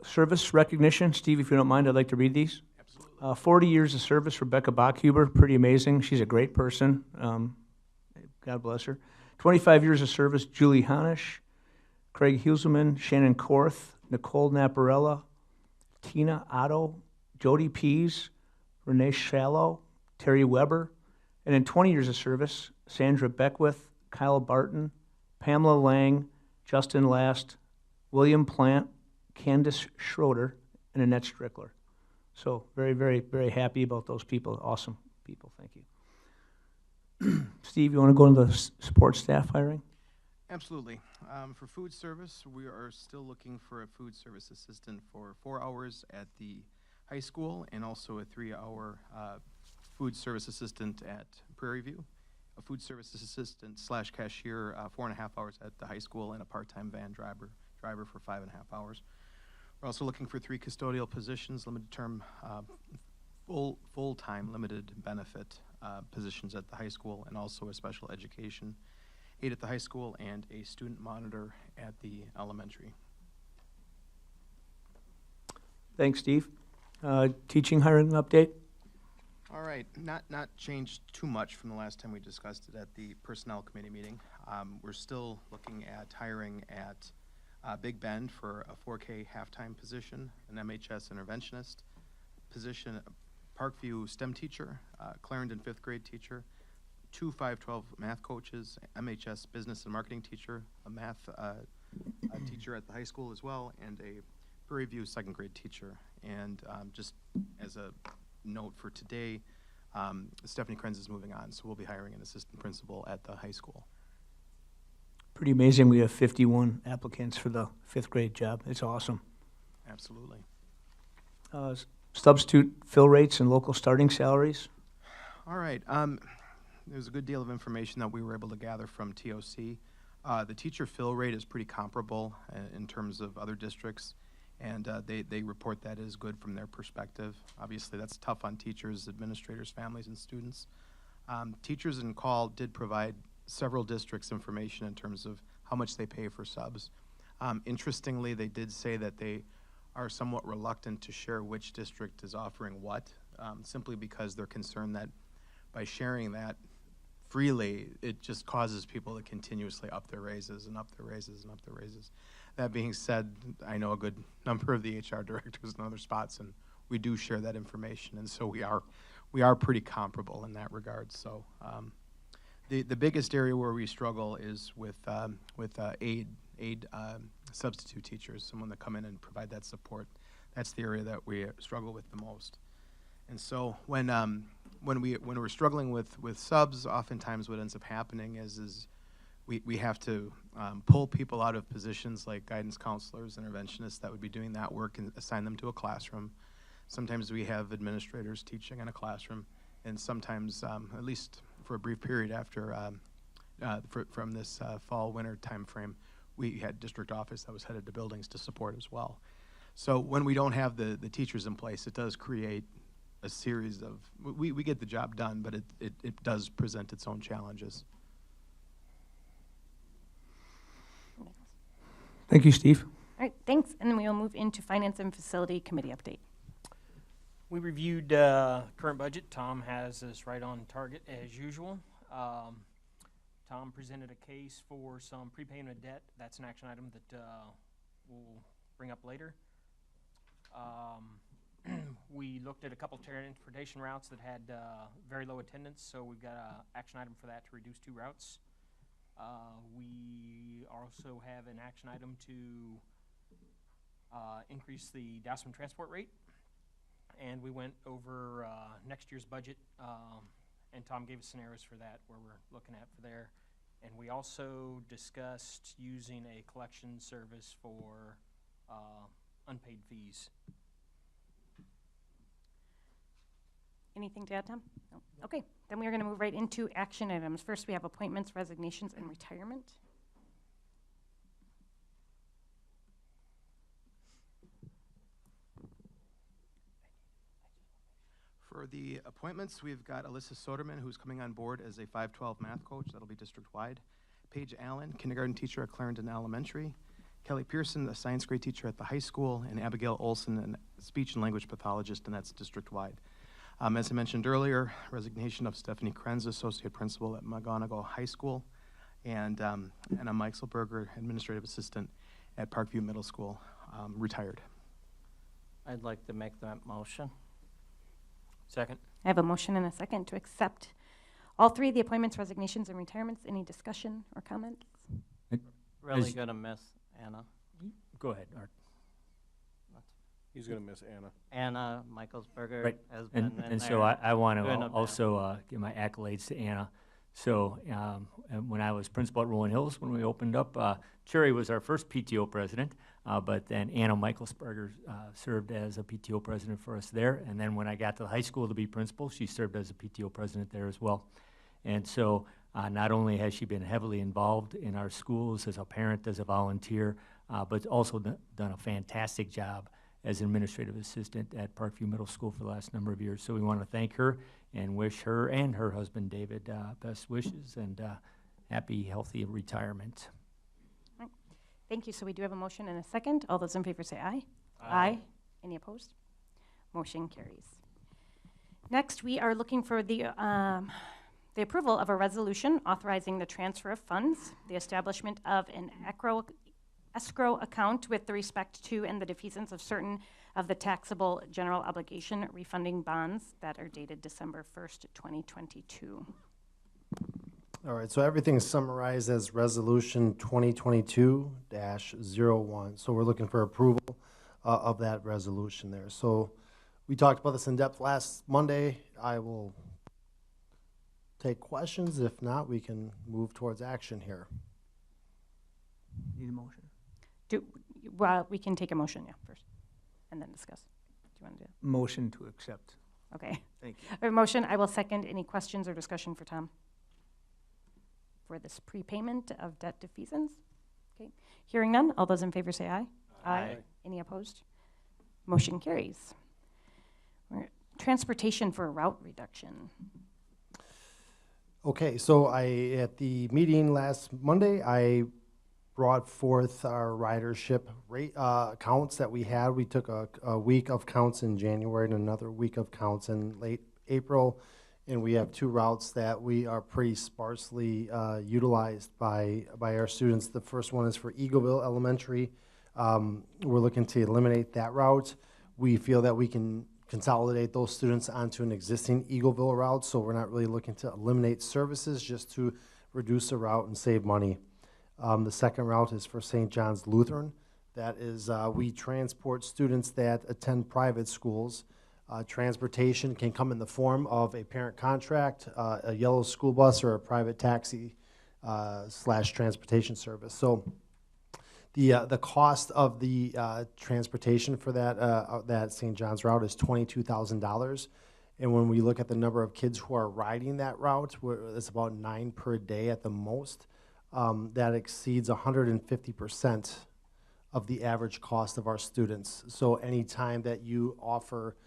service recognition. Steve, if you don't mind, I'd like to read these. Absolutely. 40 years of service, Rebecca Bachhuber, pretty amazing. She's a great person. God bless her. 25 years of service, Julie Hanisch, Craig Huselman, Shannon Korth, Nicole Naparella, Tina Otto, Jody Pease, Renee Shallow, Terry Weber, and in 20 years of service, Sandra Beckwith, Kyle Barton, Pamela Lang, Justin Last, William Plant, Candace Schroeder, and Annette Strickler. So very, very, very happy about those people. Awesome people. Thank you. Steve, you want to go into the support staff hiring? Absolutely. For food service, we are still looking for a food service assistant for 4 hours at the high school, and also a 3-hour food service assistant at Prairie View. A food service assistant / cashier, 4.5 hours at the high school, and a part-time van driver for 5.5 hours. We're also looking for 3 custodial positions, limited term, full-time limited benefit positions at the high school, and also a special education aide at the high school and a student monitor at the elementary. Thanks, Steve. Teaching hiring update? All right, not changed too much from the last time we discussed it at the Personnel Committee meeting. We're still looking at hiring at Big Bend for a 4K halftime position, an MHS interventionist position, Parkview STEM teacher, Clarendon 5th grade teacher, 2 512 math coaches, MHS business and marketing teacher, a math teacher at the high school as well, and a Prairie View 2nd grade teacher. And just as a note for today, Stephanie Krenz is moving on, so we'll be hiring an assistant principal at the high school. Pretty amazing. We have 51 applicants for the 5th grade job. It's awesome. Absolutely. Substitute fill rates and local starting salaries. All right. There's a good deal of information that we were able to gather from TOC. The teacher fill rate is pretty comparable in terms of other districts, and they report that is good from their perspective. Obviously, that's tough on teachers, administrators, families, and students. Teachers in Call did provide several districts information in terms of how much they pay for subs. Interestingly, they did say that they are somewhat reluctant to share which district is offering what, simply because they're concerned that by sharing that freely, it just causes people to continuously up their raises and up their raises and up their raises. That being said, I know a good number of the HR directors in other spots, and we do share that information, and so we are pretty comparable in that regard. So the biggest area where we struggle is with aid substitute teachers, someone that come in and provide that support. That's the area that we struggle with the most. And so when we're struggling with subs, oftentimes what ends up happening is we have to pull people out of positions like guidance counselors, interventionists that would be doing that work and assign them to a classroom. Sometimes we have administrators teaching in a classroom, and sometimes, at least for a brief period after from this fall-winter time frame, we had district office that was headed to buildings to support as well. So when we don't have the teachers in place, it does create a series of, we get the job done, but it does present its own challenges. Thank you, Steve. All right, thanks. And then we will move into Finance and Facility Committee update. We reviewed current budget. Tom has us right on target as usual. Tom presented a case for some prepayment of debt. That's an action item that we'll bring up later. We looked at a couple transportation routes that had very low attendance, so we've got an action item for that to reduce 2 routes. We also have an action item to increase the Dossman transport rate. And we went over next year's budget, and Tom gave us scenarios for that, where we're looking at for there. And we also discussed using a collection service for unpaid fees. Anything to add, Tom? No. Okay, then we are going to move right into action items. First, we have appointments, resignations, and retirement. For the appointments, we've got Alyssa Soderman, who's coming on board as a 512 math coach. That'll be district-wide. Paige Allen, kindergarten teacher at Clarendon Elementary. Kelly Pearson, a science grade teacher at the high school. And Abigail Olson, a speech and language pathologist, and that's district-wide. As I mentioned earlier, resignation of Stephanie Krenz, associate principal at Mukwonago High School. And Anna Meixelberger, administrative assistant at Parkview Middle School, retired. I'd like to make that motion. Second. I have a motion and a second to accept all 3 of the appointments, resignations, and retirements. Any discussion or comments? Really gonna miss Anna. Go ahead, Art. He's gonna miss Anna. Anna Meixelsberger Right, has been in and there so I want doing to a also give my accolades to Anna. So and when I was principal at Rolling Hills, when we opened up, Cherry was our first PTO president, but then Anna Meixelsberger served as a PTO president for us there. And then when I got to the high school to be principal, she served as a PTO president there as well. And so not only has she been heavily involved in our schools as a parent, as a volunteer, but also done a fantastic job as an administrative assistant at Parkview Middle School for the last number of years. So we want to thank her and wish her and her husband, David, best wishes and happy, healthy retirement. Right. Thank you. So we do have a motion and a second. All those in favor say aye. Aye. Any opposed? Motion carries. Next, we are looking for the approval of a resolution authorizing the transfer of funds, the establishment of an escrow account with respect to and the defeasance of certain of the taxable general obligation refunding bonds that are dated December 1st, 2022. All right, so everything's summarized as Resolution 2022-01. So we're looking for approval of that resolution there. So we talked about this in depth last Monday. I will take questions. If not, we can move towards action here. Need a motion? Well, we can take a motion, yeah, first, and then discuss. Do you want to do it? Motion to accept. Okay. Thank you. I have a motion. I will second. Any questions or discussion for Tom? For this prepayment of debt defeasance? Okay. Hearing none, all those in favor say aye. Aye. Any opposed? Motion carries. Transportation for route reduction. Okay, so at the meeting last Monday, I brought forth our ridership rate counts that we had. We took a week of counts in January and another week of counts in late April, and we have 2 routes that we are pretty sparsely utilized by our students. The first one is for Eagleville Elementary. We're looking to eliminate that route. We feel that we can consolidate those students onto an existing Eagleville route, so we're not really looking to eliminate services, just to reduce the route and save money. The second route is for St. John's Lutheran. That is, we transport students that attend private schools. Transportation can come in the form of a parent contract, a yellow school bus, or a private taxi / transportation service. So the cost of the transportation for that St. John's route is $22,000. And when we look at the number of kids who are riding that route, it's about 9 per day at the most. That exceeds 150% of the average cost of our students. So anytime that you offer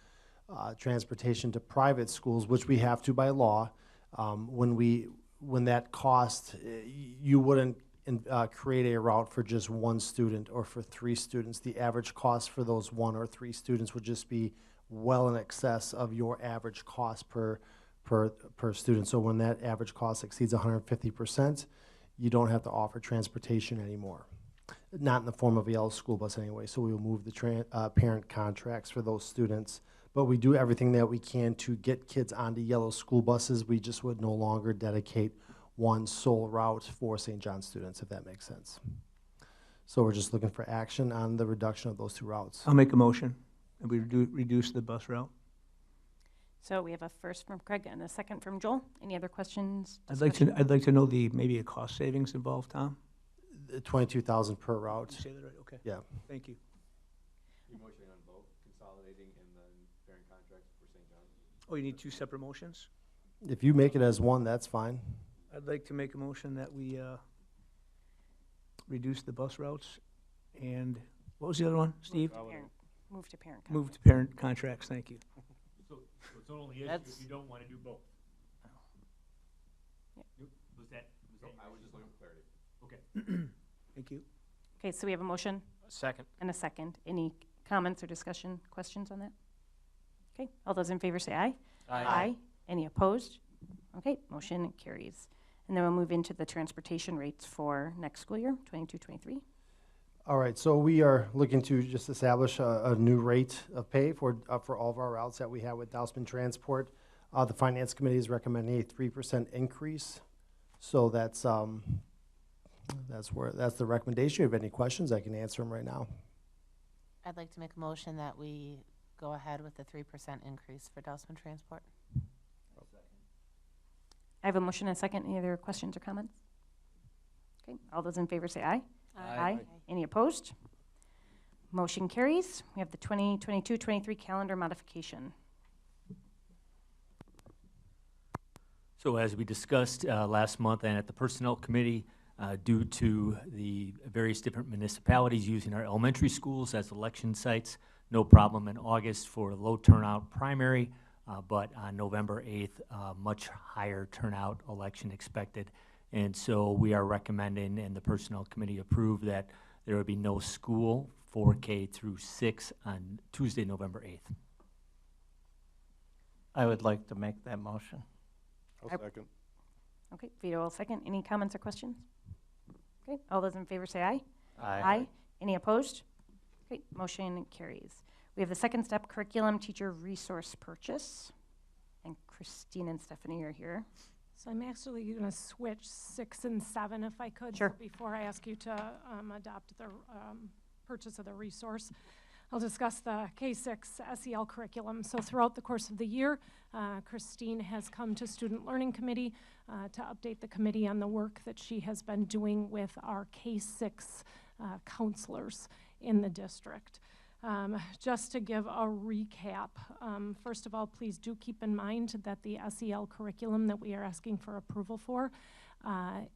transportation to private schools, which we have to by law, when that cost, you wouldn't create a route for just 1 student or for 3 students. The average cost for those 1 or 3 students would just be well in excess of your average cost per student. So when that average cost exceeds 150%, you don't have to offer transportation anymore. Not in the form of a yellow school bus anyway, so we will move the parent contracts for those students. But we do everything that we can to get kids onto yellow school buses. We just would no longer dedicate 1 sole route for St. John students, if that makes sense. So we're just looking for action on the reduction of those 2 routes. I'll make a motion that we reduce the bus route. So we have a first from Craig and a second from Joel. Any other questions? I'd like to know maybe a cost savings involved, Tom. $22,000 per route. Did you say that right? Okay. Yeah. Thank you. You're motioning on both, consolidating and then parent contracts for St. John's? Oh, you need 2 separate motions? If you make it as one, that's fine. I'd like to make a motion that we reduce the bus routes, and what was the other one, Steve? Move to parent contracts. Move to parent contracts, thank you. So it's only if you don't want to do both. Was that? I was just looking for clarity. Okay. Thank you. Okay, so we have a motion. Second. And a second. Any comments or discussion, questions on that? Okay, all those in favor say aye. Aye. Any opposed? Okay, motion carries. And then we'll move into the transportation rates for next school year, 22-23. All right, so we are looking to just establish a new rate of pay for all of our routes that we have with Dousman Transport. The Finance Committee is recommending a 3% increase. So that's the recommendation. If you have any questions, I can answer them right now. I'd like to make a motion that we go ahead with the 3% increase for Dousman Transport. I have a motion and a second. Any other questions or comments? Okay, all those in favor say aye. Aye. Any opposed? Motion carries. We have the 2022-23 calendar modification. So as we discussed last month and at the Personnel Committee, due to the various different municipalities using our elementary schools as election sites, no problem in August for low turnout primary, but on November 8th, much higher turnout election expected. And so we are recommending, and the Personnel Committee approved, that there would be no school for K through 6 on Tuesday, November 8th. I would like to make that motion. I'll second. Okay, Vito will second. Any comments or questions? Okay, all those in favor say aye. Aye. Any opposed? Okay, motion carries. We have the second step curriculum teacher resource purchase. And Christine and Stephanie are here. So I'm actually going to switch 6 and 7 if I could. Sure. Before I ask you to adopt the purchase of the resource. I'll discuss the K-6 SEL curriculum. So throughout the course of the year, Christine has come to Student Learning Committee to update the committee on the work that she has been doing with our K-6 counselors in the district. Just to give a recap, first of all, please do keep in mind that the SEL curriculum that we are asking for approval for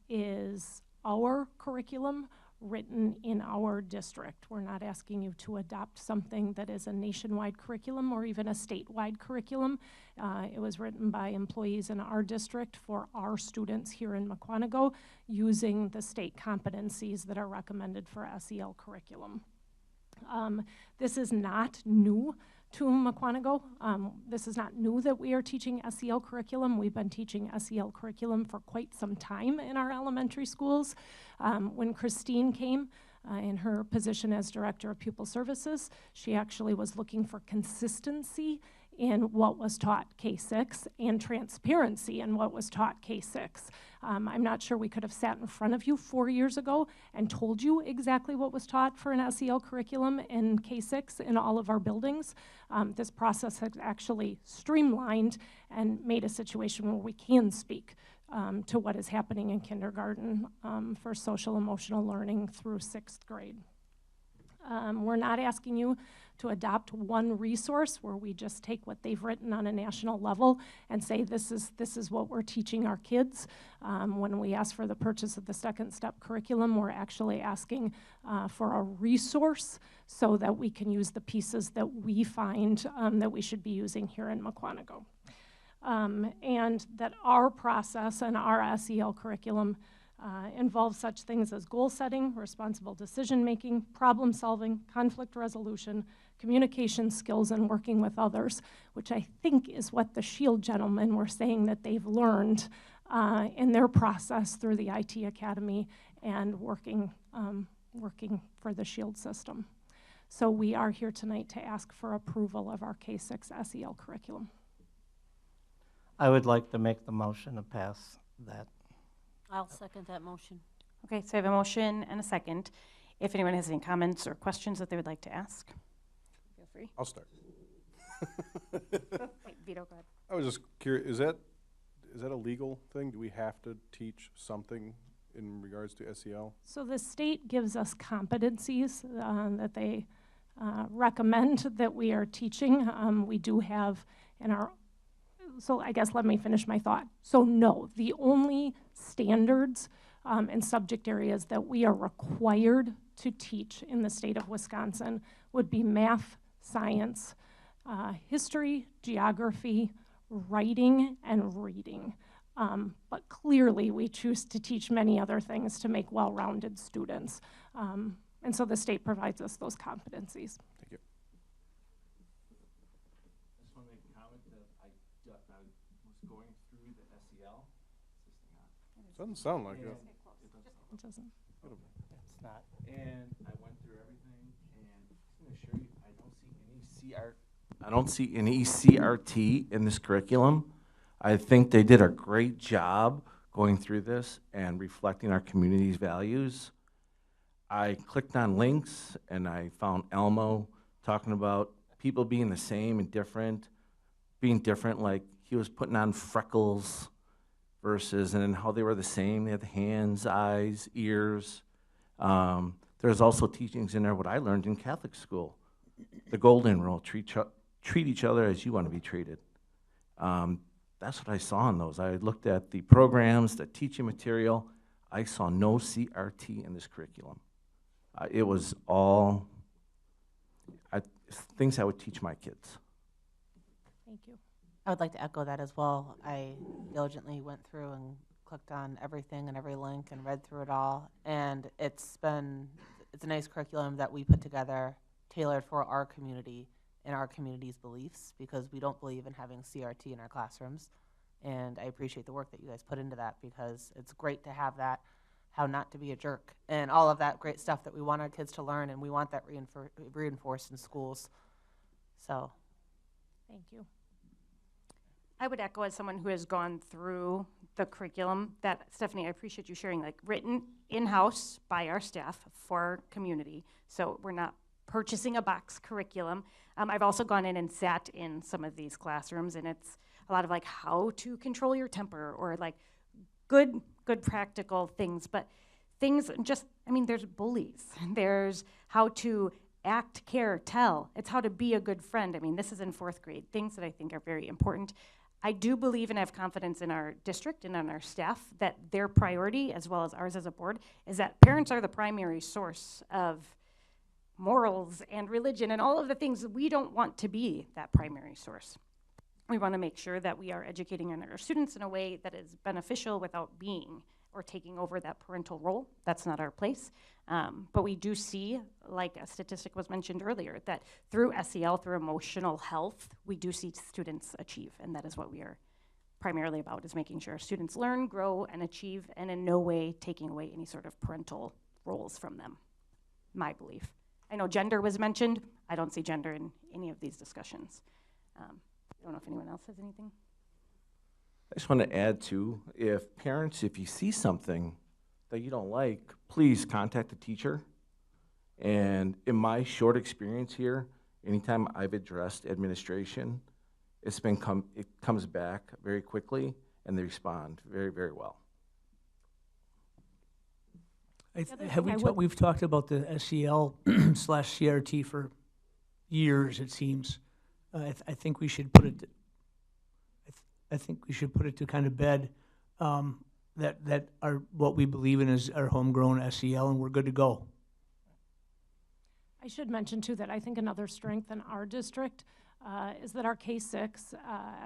is our curriculum written in our district. We're not asking you to adopt something that is a nationwide curriculum or even a statewide curriculum. It was written by employees in our district for our students here in Mukwonago using the state competencies that are recommended for SEL curriculum. This is not new to Mukwonago. This is not new that we are teaching SEL curriculum. We've been teaching SEL curriculum for quite some time in our elementary schools. When Christine came in her position as Director of Pupil Services, she actually was looking for consistency in what was taught K-6 and transparency in what was taught K-6. I'm not sure we could have sat in front of you 4 years ago and told you exactly what was taught for an SEL curriculum in K-6 in all of our buildings. This process has actually streamlined and made a situation where we can speak to what is happening in kindergarten for social emotional learning through 6th grade. We're not asking you to adopt one resource where we just take what they've written on a national level and say this is what we're teaching our kids. When we ask for the purchase of the second step curriculum, we're actually asking for a resource so that we can use the pieces that we find that we should be using here in Mukwonago. And that our process and our SEL curriculum involves such things as goal setting, responsible decision making, problem solving, conflict resolution, communication skills, and working with others, which I think is what the SHIELD gentlemen were saying that they've learned in their process through the IT Academy and working for the SHIELD system. So we are here tonight to ask for approval of our K-6 SEL curriculum. I would like to make the motion to pass that. I'll second that motion. Okay, so I have a motion and a second. If anyone has any comments or questions that they would like to ask, feel free. I'll start. Wait, Vito, go ahead. I was just curious, is that a legal thing? Do we have to teach something in regards to SEL? So the state gives us competencies that they recommend that we are teaching. We do have in our, so I guess let me finish my thought. So no, the only standards and subject areas that we are required to teach in the state of Wisconsin would be math, science, history, geography, writing, and reading. But clearly we choose to teach many other things to make well-rounded students. And so the state provides us those competencies. Thank you. I just want to make a comment that I was going through the SEL. Doesn't sound like it. It doesn't. It's not. And I went through everything, and I'm going to show you, I don't see any CRT in this curriculum. I think they did a great job going through this and reflecting our community's values. I clicked on links, and I found Elmo talking about people being the same and different, being different, like he was putting on freckles versus, and then how they were the same. They had the hands, eyes, ears. There's also teachings in there, what I learned in Catholic school. The golden rule, treat each other as you want to be treated. That's what I saw in those. I looked at the programs, the teaching material. I saw no CRT in this curriculum. It was all things I would teach my kids. Thank you. I would like to echo that as well. I diligently went through and clicked on everything and every link and read through it all. And it's a nice curriculum that we put together, tailored for our community and our community's beliefs, because we don't believe in having CRT in our classrooms. And I appreciate the work that you guys put into that, because it's great to have that, how not to be a jerk, and all of that great stuff that we want our kids to learn, and we want that reinforced in schools. So, thank you. I would echo as someone who has gone through the curriculum that, Stephanie, I appreciate you sharing, like written in-house by our staff for our community. So we're not purchasing a box curriculum. I've also gone in and sat in some of these classrooms, and it's a lot of like how to control your temper, or like good practical things, but things just, I mean, there's bullies, there's how to act, care, tell. It's how to be a good friend. I mean, this is in 4th grade, things that I think are very important. I do believe and have confidence in our district and on our staff that their priority, as well as ours as a board, is that parents are the primary source of morals and religion and all of the things that we don't want to be that primary source. We want to make sure that we are educating our students in a way that is beneficial without being or taking over that parental role. That's not our place. But we do see, like a statistic was mentioned earlier, that through SEL, through emotional health, we do see students achieve, and that is what we are primarily about, is making sure our students learn, grow, and achieve, and in no way taking away any sort of parental roles from them, my belief. I know gender was mentioned. I don't see gender in any of these discussions. I don't know if anyone else has anything. I just want to add too, if parents, if you see something that you don't like, please contact the teacher. And in my short experience here, anytime I've addressed administration, it comes back very quickly, and they respond very, very well. We've talked about the SEL / CRT for years, it seems. I think we should put it. I think we should put it to kind of bed that our what we believe in is our homegrown SEL, and we're good to go. I should mention too that I think another strength in our district is that our K-6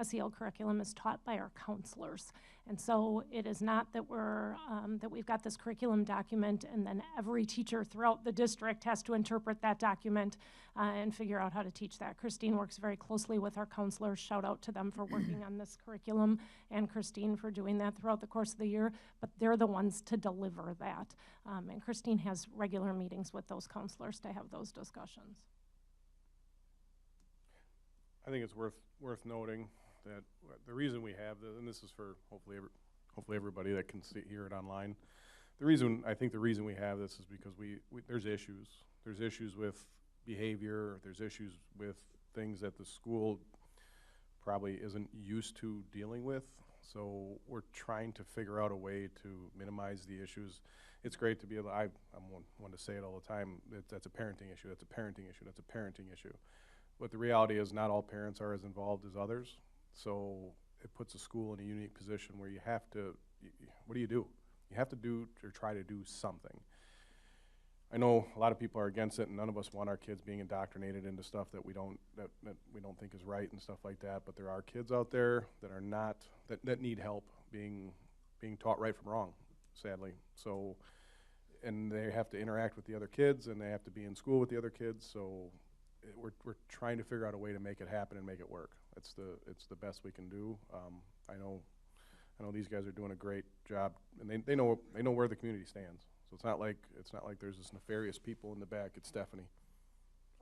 SEL curriculum is taught by our counselors. And so it is not that that we've got this curriculum document and then every teacher throughout the district has to interpret that document and figure out how to teach that. Christine works very closely with our counselors. Shout out to them for working on this curriculum, and Christine for doing that throughout the course of the year, but they're the ones to deliver that. And Christine has regular meetings with those counselors to have those discussions. I think it's worth noting that the reason we have this, and this is for hopefully everybody that can hear it online. The reason we have this is because there's issues. There's issues with behavior. There's issues with things that the school probably isn't used to dealing with. So we're trying to figure out a way to minimize the issues. It's great to be able. I'm one to say it all the time. That's a parenting issue. That's a parenting issue. That's a parenting issue. But the reality is not all parents are as involved as others. So it puts a school in a unique position where you have to, what do? You have to do or try to do something. I know a lot of people are against it, and none of us want our kids being indoctrinated into stuff that we don't think is right and stuff like that. But there are kids out there that are not, that need help being taught right from wrong, sadly. So, and they have to interact with the other kids, and they have to be in school with the other kids. So we're trying to figure out a way to make it happen and make it work. It's the best we can do. I know these guys are doing a great job, and they know where the community stands. So it's not like there's this nefarious people in the back. It's Stephanie.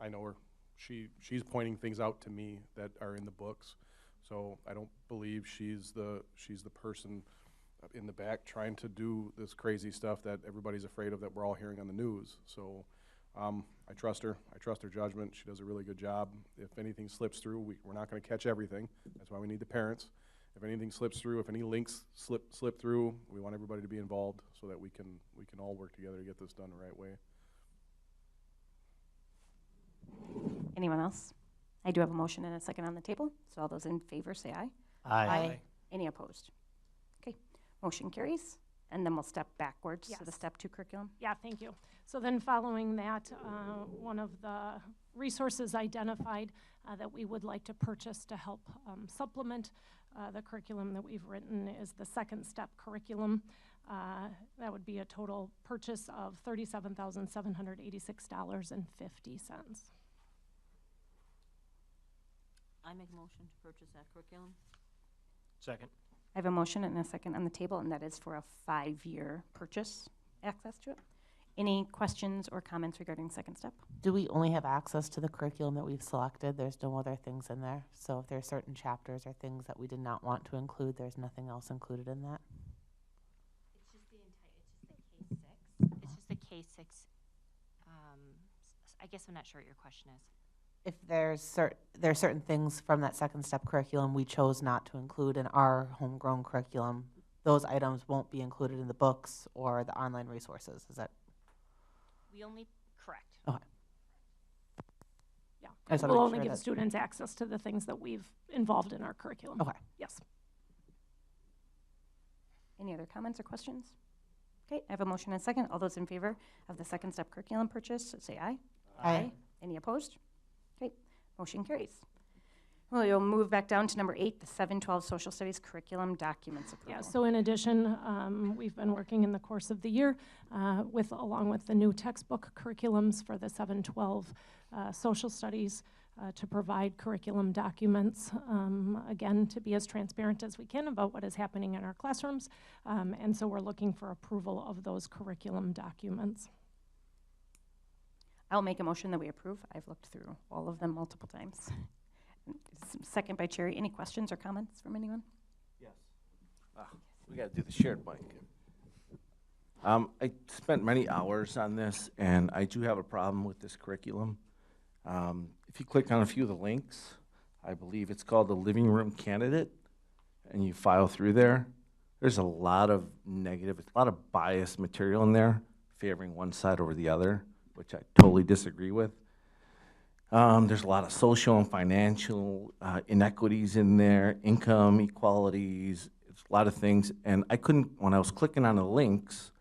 I know her. She's pointing things out to me that are in the books. So I don't believe she's the person in the back trying to do this crazy stuff that everybody's afraid of, that we're all hearing on the news. So I trust her. I trust her judgment. She does a really good job. If anything slips through, we're not going to catch everything. That's why we need the parents. If anything slips through, if any links slip through, we want everybody to be involved so that we can all work together to get this done the right way. Anyone else? I do have a motion and a second on the table. So all those in favor say aye. Aye. Any opposed? Okay, motion carries. And then we'll step backwards to the step 2 curriculum. Yeah, thank you. So then following that, one of the resources identified that we would like to purchase to help supplement the curriculum that we've written is the second step curriculum. That would be a total purchase of $37,786.50. I make a motion to purchase that curriculum. Second. I have a motion and a second on the table, and that is for a 5-year purchase access to it. Any questions or comments regarding second step? Do we only have access to the curriculum that we've selected? There's no other things in there? So if there are certain chapters or things that we did not want to include, there's nothing else included in that? It's just the K-6 I guess I'm not sure what your question is. If there are certain things from that second step curriculum we chose not to include in our homegrown curriculum, those items won't be included in the books or the online resources. Is that? We only, correct. Okay. Yeah, I just wanna we'll make only sure give that- students access to the things that we've involved in our curriculum. Okay. Yes. Any other comments or questions? Okay, I have a motion and a second. All those in favor of the second step curriculum purchase, say aye. Aye. Any opposed? Okay, motion carries. Well, you'll move back down to number 8, the 7-12 social studies curriculum documents approval. Yeah, so in addition, we've been working in the course of the year along with the new textbook curriculums for the 7-12 social studies to provide curriculum documents, again, to be as transparent as we can about what is happening in our classrooms. And so we're looking for approval of those curriculum documents. I'll make a motion that we approve. I've looked through all of them multiple times. Second by Cherry. Any questions or comments from anyone? Yes. We got to do the shared mic. I spent many hours on this, and I do have a problem with this curriculum. If you click on a few of the links, I believe it's called the Living Room Candidate, and you file through there, there's a lot of negative, a lot of biased material in there favoring one side over the other, which I totally disagree with. There's a lot of social and financial inequities in there, income inequalities, a lot of things. And I couldn't, when I was clicking on the links,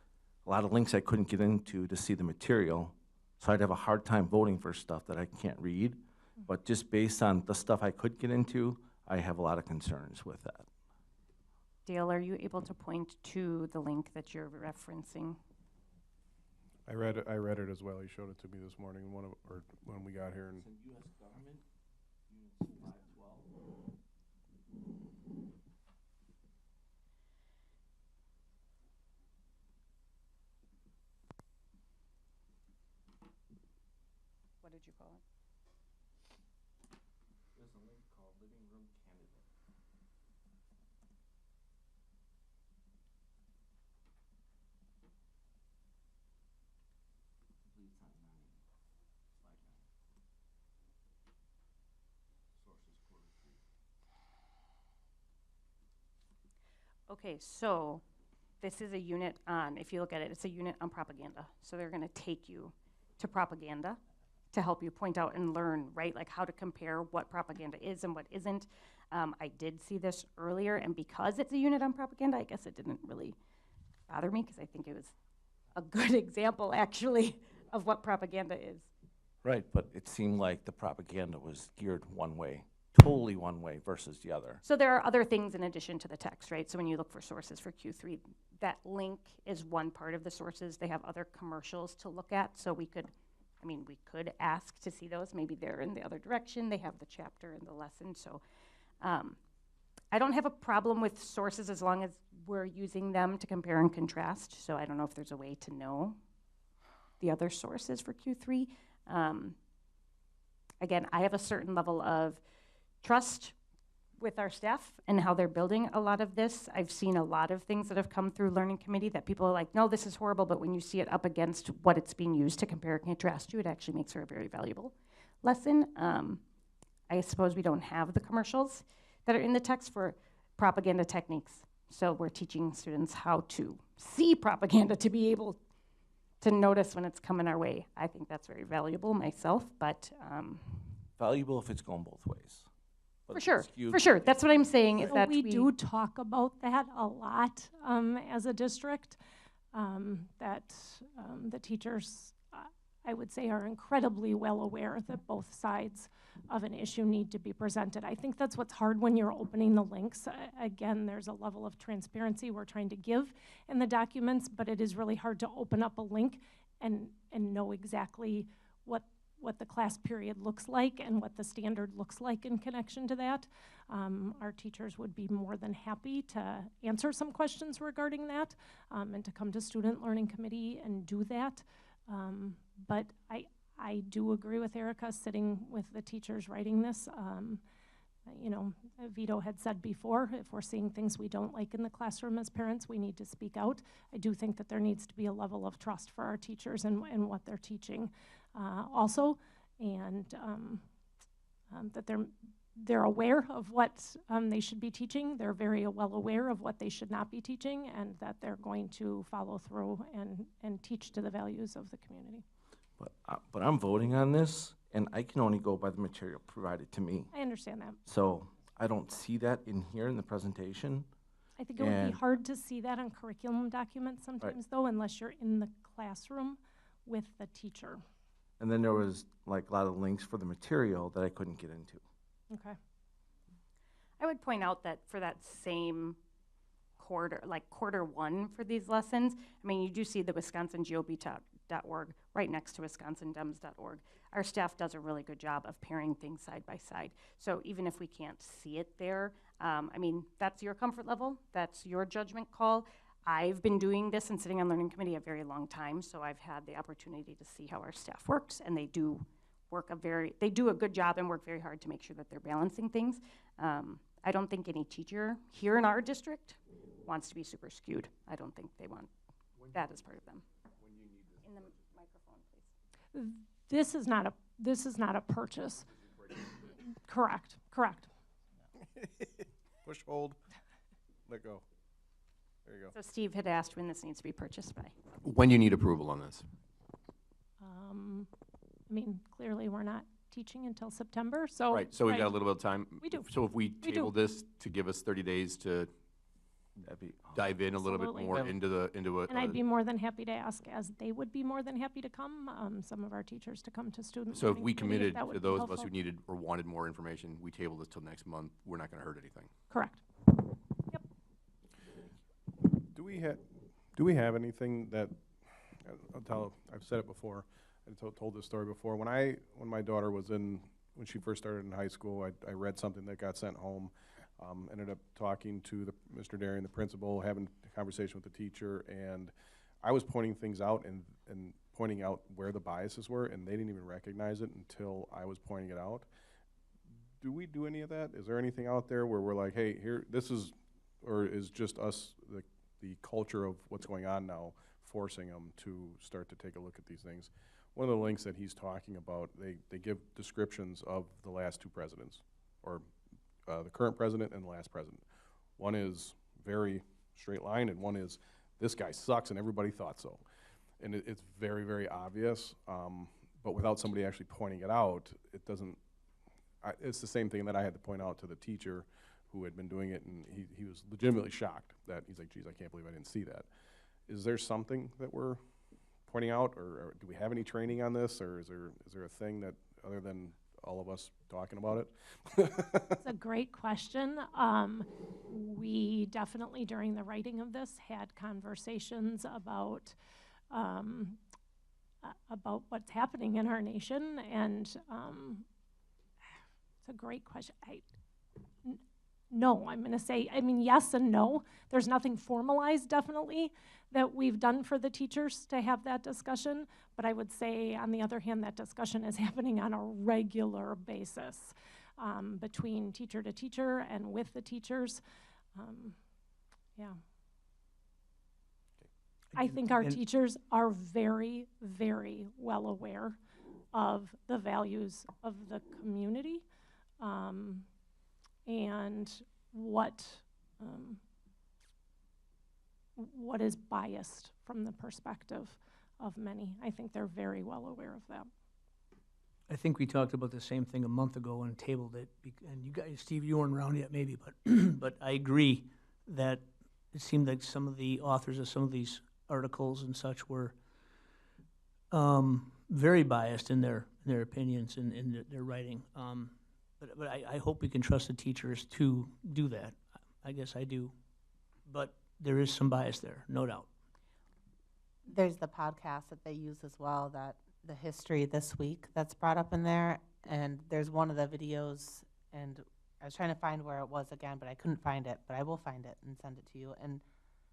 a lot of links I couldn't get into to see the material. So I'd have a hard time voting for stuff that I can't read. But just based on the stuff I could get into, I have a lot of concerns with that. Dale, are you able to point to the link that you're referencing? I read it as well. He showed it to me this morning or when we got here. And U.S. government, units 512. What did you call it? There's a link called Living Room Candidate. Okay, so this is a unit on, if you look at it, it's a unit on propaganda. So they're gonna take you to propaganda to help you point out and learn, right? Like how to compare what propaganda is and what isn't. I did see this earlier, and because it's a unit on propaganda, I guess it didn't really bother me because I think it was a good example actually of what propaganda is. Right, but it seemed like the propaganda was geared one way, totally one way versus the other. So there are other things in addition to the text, right? So when you look for sources for Q3, that link is one part of the sources. They have other commercials to look at, so we could ask to see those. Maybe they're in the other direction. They have the chapter and the lesson. So I don't have a problem with sources as long as we're using them to compare and contrast. So I don't know if there's a way to know the other sources for Q3. Again, I have a certain level of trust with our staff and how they're building a lot of this. I've seen a lot of things that have come through Learning Committee that people are like, no, this is horrible, but when you see it up against what it's being used to compare and contrast to, it actually makes for a very valuable lesson. I suppose we don't have the commercials that are in the text for propaganda techniques. So we're teaching students how to see propaganda to be able to notice when it's coming our way. I think that's very valuable myself, but Valuable if it's going both ways. But for if sure, it's skewed- for sure. That's what I'm saying is So that we do talk about that a lot as a district, that the teachers, I would say, are incredibly well aware that both sides of an issue need to be presented. I think that's what's hard when you're opening the links. Again, there's a level of transparency we're trying to give in the documents, but it is really hard to open up a link and know exactly what the class period looks like and what the standard looks like in connection to that. Our teachers would be more than happy to answer some questions regarding that and to come to Student Learning Committee and do that. But I do agree with Erica sitting with the teachers writing this. You know, Vito had said before, if we're seeing things we don't like in the classroom as parents, we need to speak out. I do think that there needs to be a level of trust for our teachers and what they're teaching. also, and that they're aware of what they should be teaching. They're very well aware of what they should not be teaching, and that they're going to follow through and teach to the values of the community. But I'm voting on this, and I can only go by the material provided to me. I understand that. So I don't see that in here in the presentation. I think it would be hard to see that on curriculum documents sometimes, though, unless you're in the classroom with the teacher. And then there was like a lot of links for the material that I couldn't get into. Okay. I would point out that for that same quarter, like quarter one for these lessons, I mean, you do see the WisconsinGOB.org right next to WisconsinDems.org. Our staff does a really good job of pairing things side by side. So even if we can't see it there, I mean, that's your comfort level. That's your judgment call. I've been doing this and sitting on learning committee a very long time, so I've had the opportunity to see how our staff works, and they do work they do a good job and work very hard to make sure that they're balancing things. I don't think any teacher here in our district wants to be super skewed. I don't think they want that as part of them. In the microphone, please. This is not a purchase. Correct. Push, hold, let go. There you go. So Steve had asked when this needs to be purchased by. When do you need approval on this? I mean, clearly we're not teaching until September, so. Right, so we've got a little bit of time. We do. So if we table this to give us 30 days to dive in a little bit Absolutely. more into And I'd be more than happy to ask, as they would be more than happy to come, some of our teachers to come to student. So if learning we committee, committed that to would be those of us helpful. who needed or wanted more information, we table this till next month, we're not gonna hurt anything. Correct. Do we have anything that, I've said it before, I told this story before. When my daughter was when she first started in high school, I read something that got sent home. Ended up talking to Mr. Darian, the principal, having a conversation with the teacher, and I was pointing things out and pointing out where the biases were, and they didn't even recognize it until I was pointing it out. Do we do any of that? Is there anything out there where we're like, hey, here, this is, or is just us, the culture of what's going on now, forcing them to start to take a look at these things? One of the links that he's talking about, they give descriptions of the last two presidents, or the current president and the last president. One is very straight line, and one is, this guy sucks and everybody thought so. And it's very, very obvious, but without somebody actually pointing it out, it doesn't, it's the same thing that I had to point out to the teacher who had been doing it, and he was legitimately shocked that he's like, geez, I can't believe I didn't see that. Is there something that we're pointing out, or do we have any training on this, or is there a thing that, other than all of us talking about it? It's a great question. We definitely, during the writing of this, had conversations about what's happening in our nation, and it's a great question. No, I'm going to say, I mean, yes and no. There's nothing formalized, definitely, that we've done for the teachers to have that discussion. But I would say, on the other hand, that discussion is happening on a regular basis between teacher to teacher and with the teachers. Yeah. I think our teachers are very, very well aware of the values of the community. And what is biased from the perspective of many. I think they're very well aware of that. I think we talked about the same thing a month ago and tabled it. And you guys, Steve, you weren't around yet maybe, but but I agree that it seemed like some of the authors of some of these articles and such were very biased in their opinions and in their writing. But I hope we can trust the teachers to do that. I guess I do. But there is some bias there, no doubt. There's the podcast that they use as well, that the history this week that's brought up in there. And there's one of the videos, and I was trying to find where it was again, but I couldn't find it. But I will find it and send it to you. And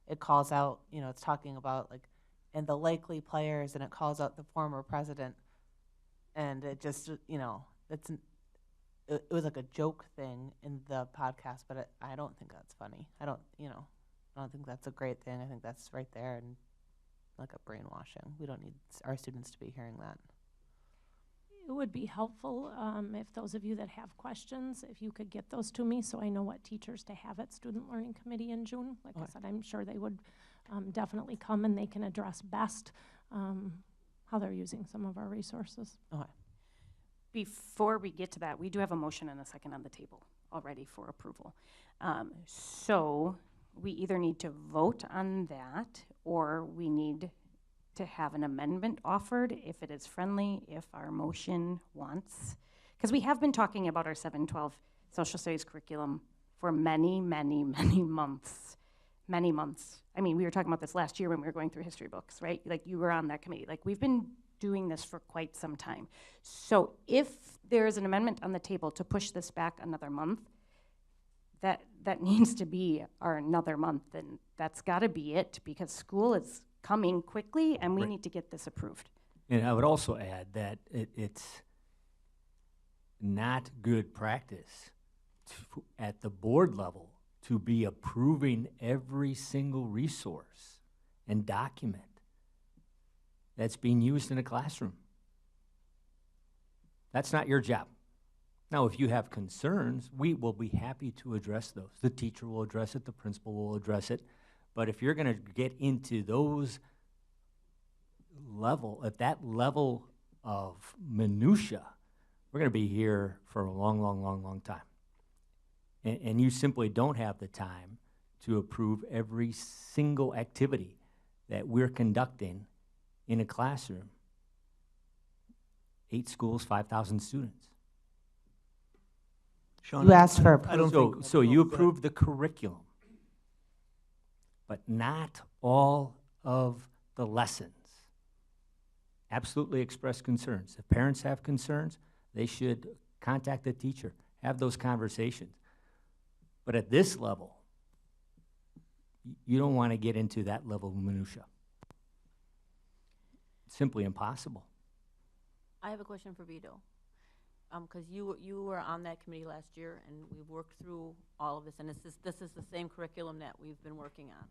it calls out, you know, it's talking about, like, and the likely players, and it calls out the former president. And it just, you know, it was like a joke thing in the podcast, but I don't think that's funny. I don't think that's a great thing. I think that's right there and like a brainwashing. We don't need our students to be hearing that. It would be helpful if those of you that have questions, if you could get those to me so I know what teachers to have at Student Learning Committee in June. Like I said, I'm sure they would definitely come and they can address best how they're using some of our resources. Before we get to that, we do have a motion and a second on the table already for approval. So we either need to vote on that or we need to have an amendment offered if it is friendly, if our motion wants. Because we have been talking about our 712 social studies curriculum for many, many, many months. Many months. I mean, we were talking about this last year when we were going through history books, right? Like you were on that committee. Like we've been doing this for quite some time. So if there is an amendment on the table to push this back another month, that needs to be our another month, and that's gotta be it because school is coming quickly and we need to get this approved. And I would also add that it's not good practice at the board level to be approving every single resource and document that's being used in a classroom. That's not your job. Now, if you have concerns, we will be happy to address those. The teacher will address it, the principal will address it. But if you're gonna get into those at that level of minutia, we're gonna be here for a long, long, long, long time. And you simply don't have the time to approve every single activity that we're conducting in a classroom. 8 schools, 5,000 students. Sean, You asked for I don't approval. think- So you approved the curriculum, but not all of the lessons. Absolutely express concerns. If parents have concerns, they should contact the teacher, have those conversations. But at this level, you don't want to get into that level of minutia. It's simply impossible. I have a question for Vito. Because you were on that committee last year, and we've worked through all of this, and this is the same curriculum that we've been working on.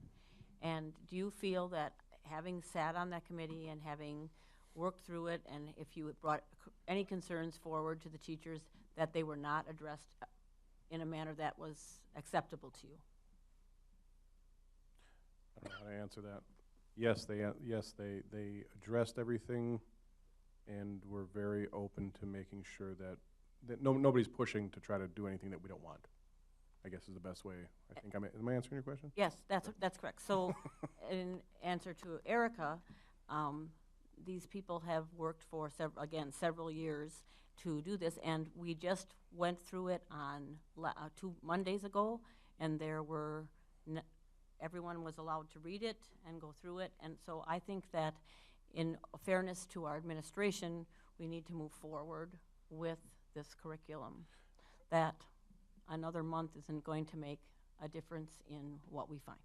And do you feel that having sat on that committee and having worked through it, and if you had brought any concerns forward to the teachers, that they were not addressed in a manner that was acceptable to you? I don't know how to answer that. Yes, they addressed everything, and we're very open to making sure that nobody's pushing to try to do anything that we don't want, I guess is the best way. I think am I answering your question? Yes, that's correct. So in answer to Erica, these people have worked for several years to do this, and we just went through it on 2 Mondays ago, and there were everyone was allowed to read it and go through it, and so I think that in fairness to our administration, we need to move forward with this curriculum. That another month isn't going to make a difference in what we find.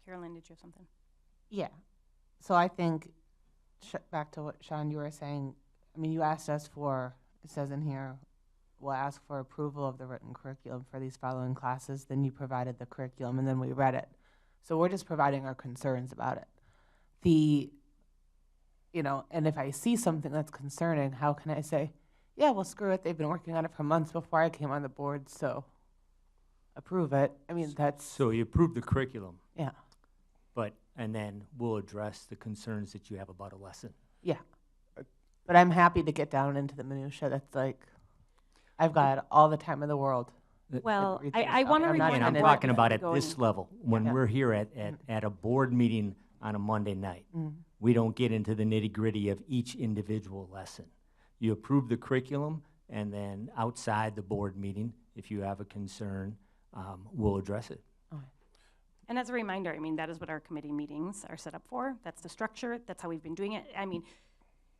Carolyn, did you have something? Yeah. So I think, back to what, Sean, you were saying, I mean, you asked us for, it says in here, we'll ask for approval of the written curriculum for these following classes, then you provided the curriculum, and then we read it. So we're just providing our concerns about it. And if I see something that's concerning, how can I say, yeah, well, screw it, they've been working on it for months before I came on the board, so approve it. I mean, that's... So you approved the curriculum. Yeah. And then we'll address the concerns that you have about a lesson. Yeah. But I'm happy to get down into the minutia. That's like, I've got all the time in the world. Well, I want to And I'm talking about at this level, when Yeah. we're here at a board meeting on a Monday night. We don't get into the nitty-gritty of each individual lesson. You approve the curriculum, and then outside the board meeting, if you have a concern, we'll address it. And as a reminder, I mean, that is what our committee meetings are set up for. That's the structure. That's how we've been doing it. I mean,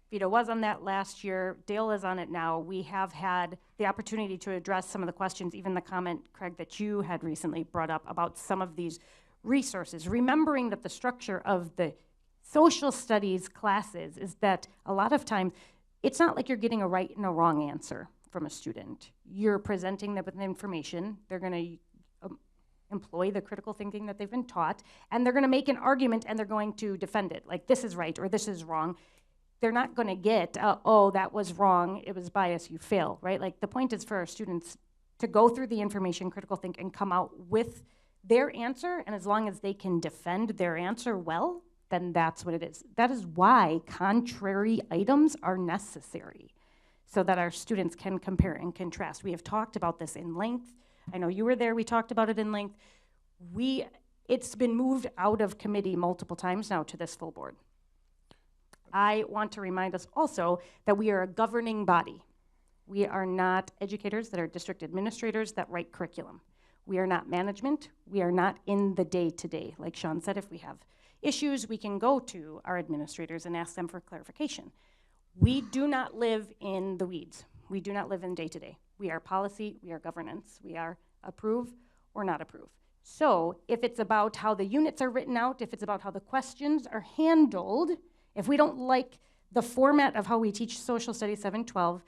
Vito was on that last year. Dale is on it now. We have had the opportunity to address some of the questions, even the comment, Craig, that you had recently brought up about some of these resources. Remembering that the structure of the social studies classes is that a lot of times it's not like you're getting a right and a wrong answer from a student. You're presenting them with information. They're going to employ the critical thinking that they've been taught, and they're going to make an argument and they're going to defend it, like this is right or this is wrong. they're not going to get, oh, that was wrong, it was bias, you fail, right? Like the point is for our students to go through the information, critical think, and come out with their answer, and as long as they can defend their answer well, then that's what it is. That is why contrary items are necessary, so that our students can compare and contrast. We have talked about this in length. I know you were there, we talked about it in length. It's been moved out of committee multiple times now to this full board. I want to remind us also that we are a governing body. We are not educators that are district administrators that write curriculum. We are not management. We are not in the day-to-day. Like Sean said, if we have issues, we can go to our administrators and ask them for clarification. We do not live in the weeds. We do not live in day-to-day. We are policy, we are governance. We are approve or not approve. So if it's about how the units are written out, if it's about how the questions are handled, if we don't like the format of how we teach Social Studies 712,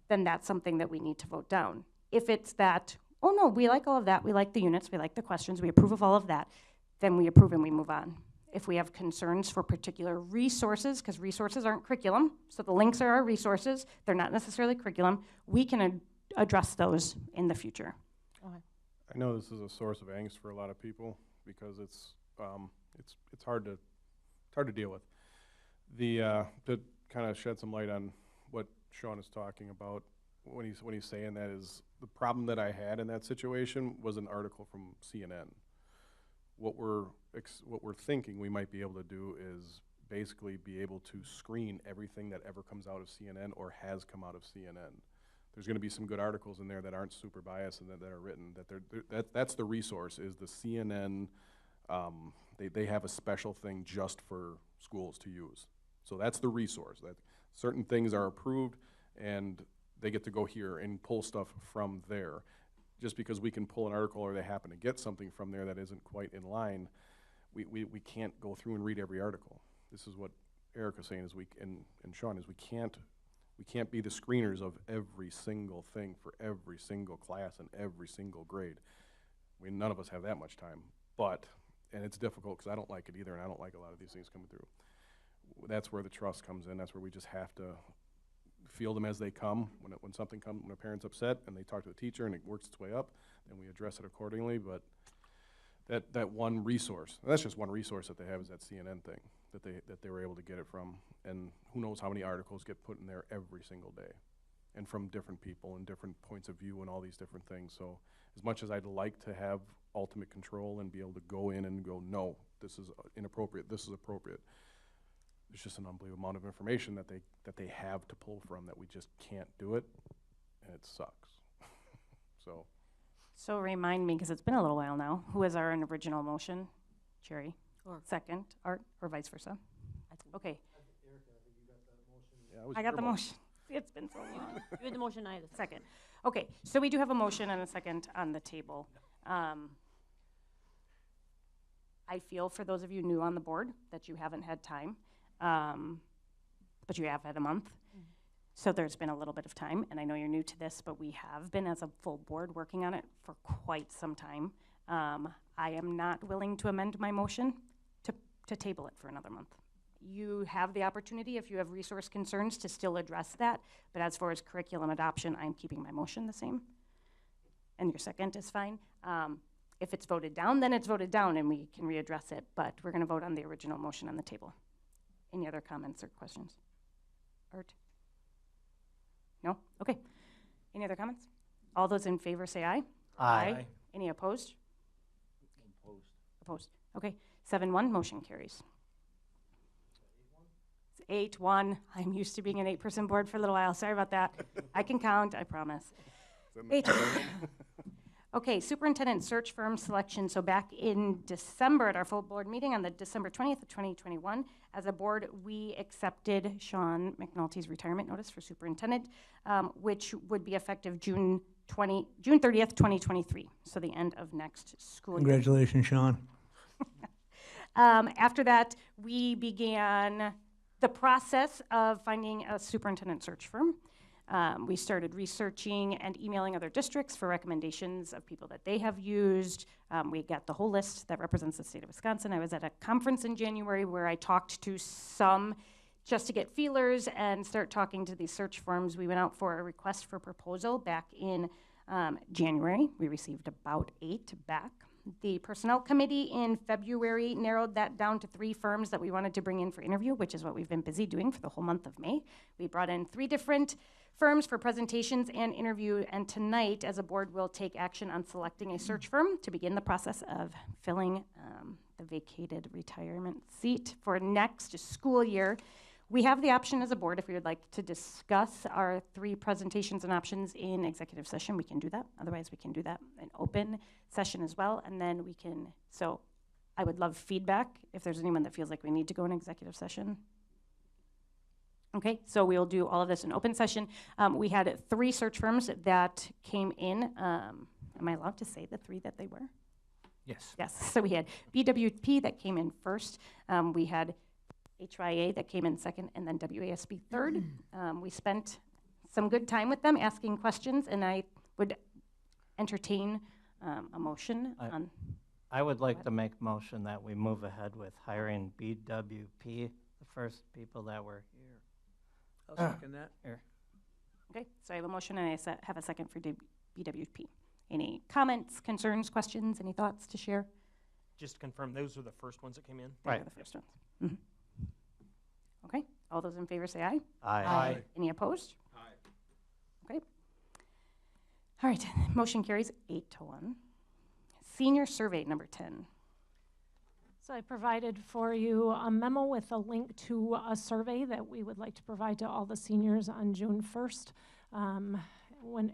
then that's something that we need to vote down. If it's that, oh no, we like all of that, we like the units, we like the questions, we approve of all of that, then we approve and we move on. If we have concerns for particular resources, because resources aren't curriculum, so the links are our resources, they're not necessarily curriculum, we can address those in the future. I know this is a source of angst for a lot of people because it's hard to deal with. To kind of shed some light on what Sean is talking about when he's saying that is the problem that I had in that situation was an article from CNN. What we're thinking we might be able to do is basically be able to screen everything that ever comes out of CNN or has come out of CNN. There's going to be some good articles in there that aren't super biased and that are written. That's the resource is the CNN. They have a special thing just for schools to use. So that's the resource. That certain things are approved and they get to go here and pull stuff from there. Just because we can pull an article or they happen to get something from there that isn't quite in line, we can't go through and read every article. This is what Erica's saying is and Sean is we can't be the screeners of every single thing for every single class and every single grade. None of us have that much time, and it's difficult because I don't like it either and I don't like a lot of these things coming through. That's where the trust comes in. That's where we just have to field them as they come. When something comes, when a parent's upset and they talk to the teacher and it works its way up, then we address it accordingly. But that one resource, that's just one resource that they have is that CNN thing that they were able to get it from. And who knows how many articles get put in there every single day, and from different people and different points of view and all these different things. So as much as I'd like to have ultimate control and be able to go in and go, no, this is inappropriate, this is appropriate. It's just an unbelievable amount of information that they have to pull from that we just can't do it, and it sucks. So remind me, because it's been a little while now, who is our original motion? Cherry? Or second, Art, or vice versa? Okay. Yeah, I got the motion. It's been so long. You had the motion, I had the second. Okay, so we do have a motion and a second on the table. I feel for those of you new on the board that you haven't had time. But you have had a month. So there's been a little bit of time, and I know you're new to this, but we have been as a full board working on it for quite some time. I am not willing to amend my motion to table it for another month. You have the opportunity, if you have resource concerns, to still address that, but as far as curriculum adoption, I'm keeping my motion the same. And your second is fine. If it's voted down, then it's voted down and we can readdress it, but we're gonna vote on the original motion on the table. Any other comments or questions? Art? No? Okay. Any other comments? All those in favor say aye. Aye. Any opposed? Opposed. Okay. 7-1, motion carries. It's 8-1. I'm used to being an 8-person board for a little while. Sorry about that. I can count, I promise. 8. Okay, superintendent search firm selection. So back in December at our full board meeting on the December 20th of 2021, as a board, we accepted Sean McNulty's retirement notice for superintendent, which would be effective June 30th, 2023. So the end of next school year. Congratulations, Sean. After that, we began the process of finding a superintendent search firm. We started researching and emailing other districts for recommendations of people that they have used. We got the whole list that represents the state of Wisconsin. I was at a conference in January where I talked to some just to get feelers and start talking to these search firms, we went out for a request for proposal back in January. We received about 8 back. The Personnel Committee in February narrowed that down to 3 firms that we wanted to bring in for interview, which is what we've been busy doing for the whole month of May. We brought in 3 different firms for presentations and interview, and tonight, as a board, we'll take action on selecting a search firm to begin the process of filling the vacated retirement seat for next school year. We have the option as a board, if we would like to discuss our 3 presentations and options in executive session, we can do that. Otherwise, we can do that in open session as well, and then we can, so I would love feedback if there's anyone that feels like we need to go in executive session. Okay, so we'll do all of this in open session. We had 3 search firms that came in. Am I allowed to say the 3 that they were? Yes. Yes, so we had BWP that came in first. We had HYA that came in second, and then WASB third. We spent some good time with them asking questions, and I would entertain a motion on. I would like to make motion that we move ahead with hiring BWP, the first people that were here. I'll second that. Here. Okay, so I have a motion and I have a second for BWP. Any comments, concerns, questions, any thoughts to share? Just to confirm, those are the first ones that came in? They were the first ones. Mm-hmm. Okay, all those in favor say aye. Aye. Aye. Any opposed? Aye. Okay. All right, motion carries 8-1. Senior survey number 10. So I provided for you a memo with a link to a survey that we would like to provide to all the seniors on June 1st.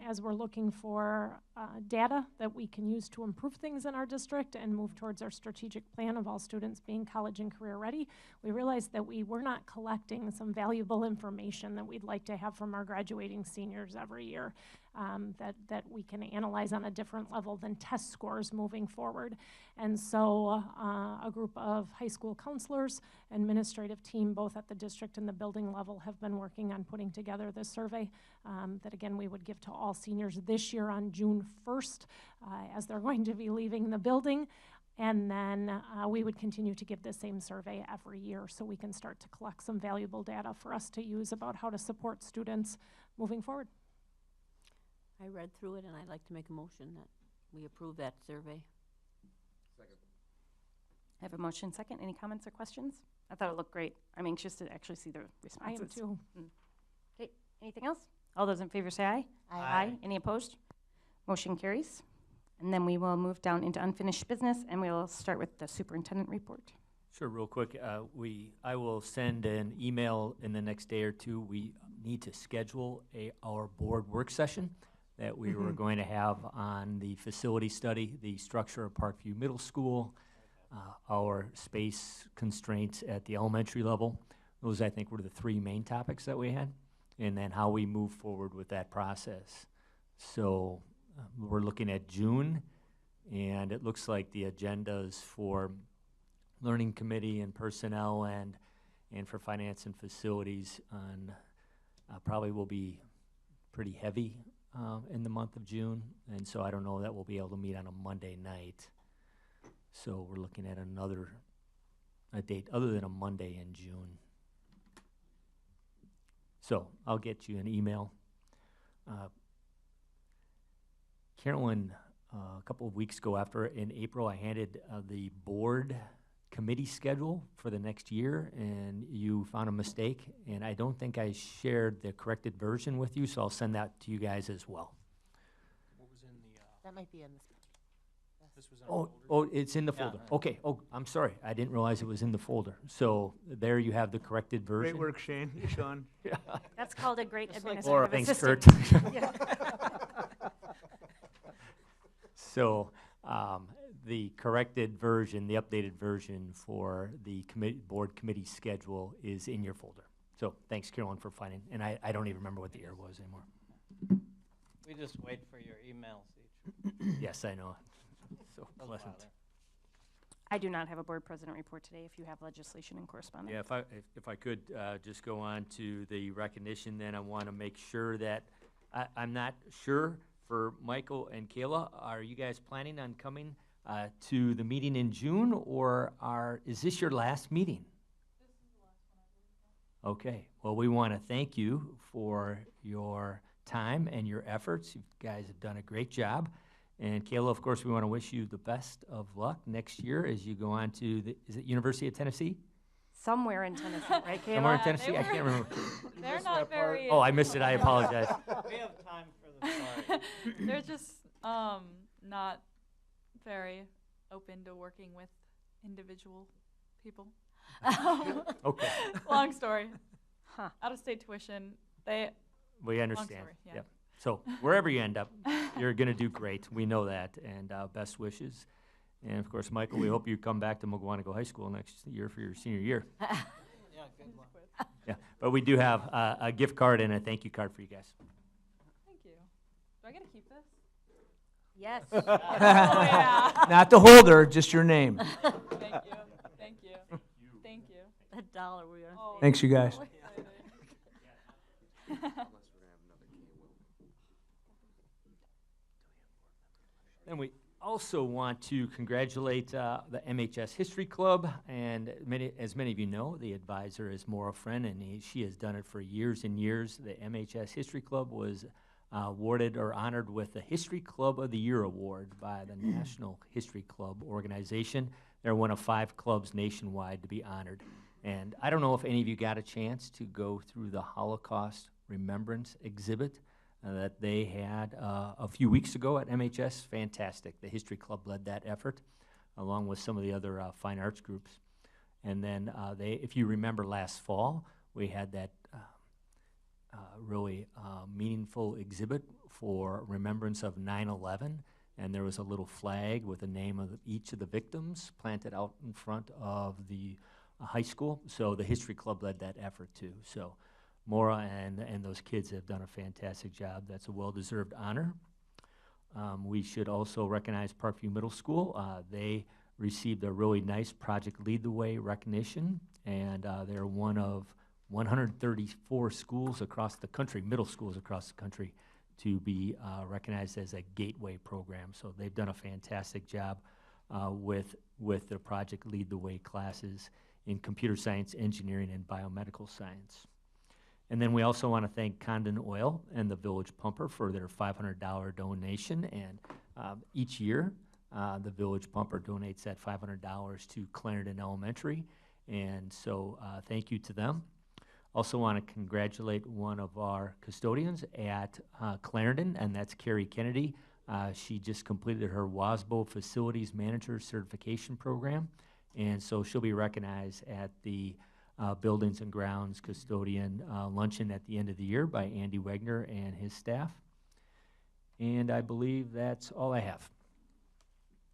As we're looking for data that we can use to improve things in our district and move towards our strategic plan of all students being college and career ready, we realized that we were not collecting some valuable information that we'd like to have from our graduating seniors every year, that we can analyze on a different level than test scores moving forward. And so a group of high school counselors, administrative team, both at the district and the building level, have been working on putting together this survey that, again, we would give to all seniors this year on June 1st as they're going to be leaving the building. And then we would continue to give the same survey every year so we can start to collect some valuable data for us to use about how to support students moving forward. I read through it, and I'd like to make a motion that we approve that survey. Second. I have a motion second. Any comments or questions? I thought it looked great. I'm anxious to actually see the responses. I am too. Okay, anything else? All those in favor say aye. Aye. Any opposed? Motion carries. And then we will move down into unfinished business, and we will start with the superintendent report. Sure, real quick, I will send an email in the next day or 2. We need to schedule our board work session that we were going to have on the facility study, the structure of Parkview Middle School, our space constraints at the elementary level. Those, I think, were the 3 main topics that we had, and then how we move forward with that process. So we're looking at June, and it looks like the agendas for Learning Committee and Personnel and for Finance and Facilities on probably will be pretty heavy in the month of June, and so I don't know that we'll be able to meet on a Monday night. So we're looking at a date other than a Monday in June. So I'll get you an email. Carolyn, a couple of weeks ago in April, I handed the board committee schedule for the next year, and you found a mistake, and I don't think I shared the corrected version with you, so I'll send that to you guys as well. What was in the, That might be in this. this was in our folder? Oh, it's in the folder. Okay. Oh, I'm sorry. I didn't realize it was in the folder. So there you have the corrected version. Great work, Shane. Sean. That's called a great Just like administrative Thanks, assistant. Kurt. Yeah. So the corrected version, the updated version for the board committee schedule is in your folder. So thanks, Carolyn, for finding. And I don't even remember what the year was anymore. We just wait for your emails each. Yes, I know. So Doesn't pleasant. bother. I do not have a board president report today if you have legislation and correspondence. Yeah, if I could just go on to the recognition, then I want to make sure that, I'm not sure for Michael and Kayla, are you guys planning on coming to the meeting in June, or is this your last meeting? This is the last one, I Okay, well, we want to thank you for your time and your efforts. You guys have done a great job. And Kayla, of course, we want to wish you the best of luck next year as you go on to the, is it University of Tennessee? Somewhere in Tennessee, right, Kayla? Somewhere in Tennessee? I can't remember. They're not very. Oh, I missed it. I apologize. We have time for the story. They're just not very open to working with individual people. Okay. Long story. Huh. Out of state tuition. We long understand. story, yeah. Yep. So wherever you end up, you're going to do great. We know that, and best wishes. And of course, Michael, we hope you come back to Mukwonago High School next year for your senior year. Yeah, good luck. Yeah, but we do have a gift card and a thank you card for you guys. Thank you. Do I get to keep this? Yes. Oh, yeah. Not the holder, just your name. Thank you. Thank you. Thank you. That dollar we're gonna save. Thanks, you guys. And we also want to congratulate the Mhs History Club, and as many of you know, the advisor is Maura Friend, and she has done it for years and years. The Mhs History Club was awarded or honored with the History Club of the Year award by the National History Club organization. They're one of 5 clubs nationwide to be honored. And I don't know if any of you got a chance to go through the Holocaust Remembrance exhibit that they had a few weeks ago at MHS. Fantastic. The History Club led that effort, along with some of the other fine arts groups. And then if you remember last fall, we had that really meaningful exhibit for remembrance of 9/11, and there was a little flag with the name of each of the victims planted out in front of the high school. So the History Club led that effort too. So Maura and those kids have done a fantastic job. That's a well-deserved honor. We should also recognize Parkview Middle School. They received a really nice Project Lead the Way recognition, and they're one of 134 schools across the country, middle schools across the country, to be recognized as a gateway program. So they've done a fantastic job with the Project Lead the Way classes in computer science, engineering, and biomedical science. And then we also want to thank Condon Oil and the Village Pumper for their $500 donation. And each year, the Village Pumper donates that $500 to Clarendon Elementary. And so thank you to them. Also want to congratulate one of our custodians at Clarendon, and that's Carrie Kennedy. She just completed her WASBO Facilities Manager Certification Program. And so she'll be recognized at the Buildings and Grounds Custodian Luncheon at the end of the year by Andy Wegner and his staff. And I believe that's all I have.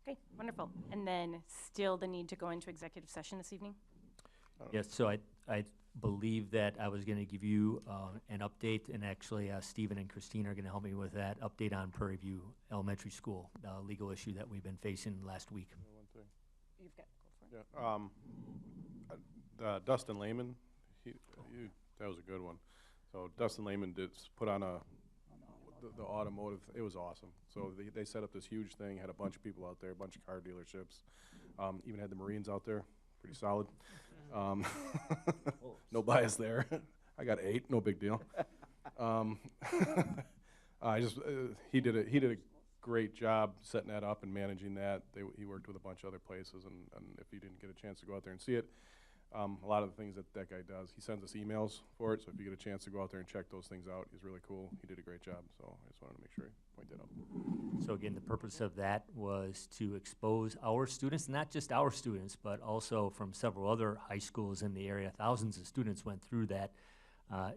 Okay, wonderful. And then still the need to go into executive session this evening? Yes, so I believe that I was going to give you an update, and actually Stephen and Christine are going to help me with that update on Prairie View Elementary School, the legal issue that we've been facing last week. You've got, go for it. Yeah, Dustin Lehman, that was a good one. So Dustin Lehman did put on the automotive. It was awesome. So they set up this huge thing, had a bunch of people out there, a bunch of car dealerships, even had the Marines out there, pretty solid. No bias there. I got 8, no big deal. He did a great job setting that up and managing that. He worked with a bunch of other places, and if you didn't get a chance to go out there and see it, a lot of the things that guy does, he sends us emails for it, so if you get a chance to go out there and check those things out, he's really cool. He did a great job, so I just wanted to make sure I point that out. So again, the purpose of that was to expose our students, not just our students, but also from several other high schools in the area. Thousands of students went through that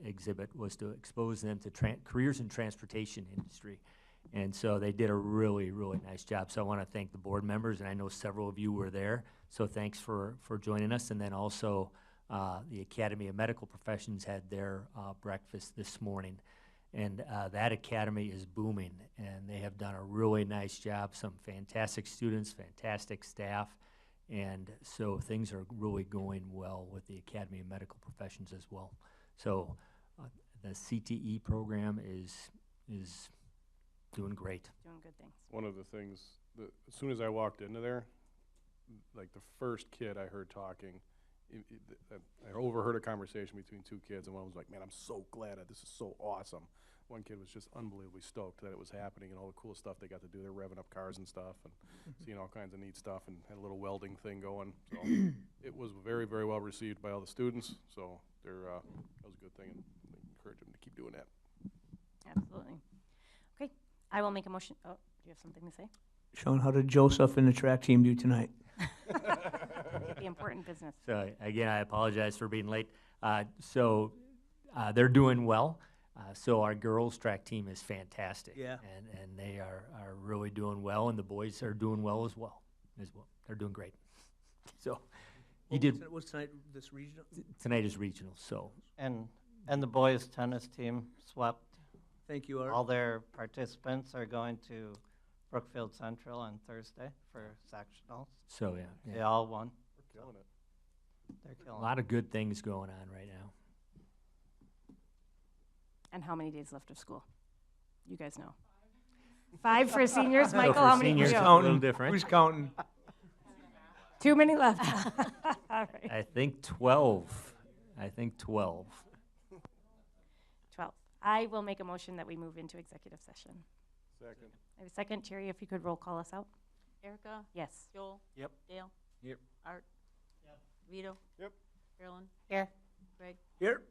exhibit, was to expose them to careers in transportation industry. And so they did a really, really nice job. So I want to thank the board members, and I know several of you were there. So thanks for joining us. And then also the Academy of Medical Professions had their breakfast this morning. And that academy is booming, and they have done a really nice job. Some fantastic students, fantastic staff. And so things are really going well with the Academy of Medical Professions as well. So the CTE program is doing great. Doing good things. One of the things, as soon as I walked into there, like the first kid I heard talking, I overheard a conversation between two kids, and one was like, man, I'm so glad this is so awesome. One kid was just unbelievably stoked that it was happening and all the cool stuff they got to do. They're revving up cars and stuff and seeing all kinds of neat stuff, and had a little welding thing going. So it was very, very well received by all the students. So that was a good thing, and I encourage them to keep doing that. Absolutely. Okay, I will make a motion. Oh, do you have something to say? Sean, how did Joseph and the track team do tonight? The important business. So again, I apologize for being late. They're doing well. So our girls track team is fantastic. Yeah. And they are really doing well, and the boys are doing well as well. They're doing great. So What's tonight, this regional? Tonight is regional, so. And the boys' tennis team swept. Thank you, Art. All their participants are going to Brookfield Central on Thursday for sectionals. So, yeah. They all won. We're killing it. They're killing A lot of good things going on right now. And how many days left of school? You guys know. 5 for seniors. So Michael, for how many? seniors, you it's know? a little different. Who's counting? Too many left. All right. I think 12. 12. 12. I will make a motion that we move into executive session. Second. I have a second. Terry, if you could roll call us out. Erica? Yes. Joel? Yep. Dale? Yep. Art? Vito? Yep. Carolyn? Here. Greg? Here.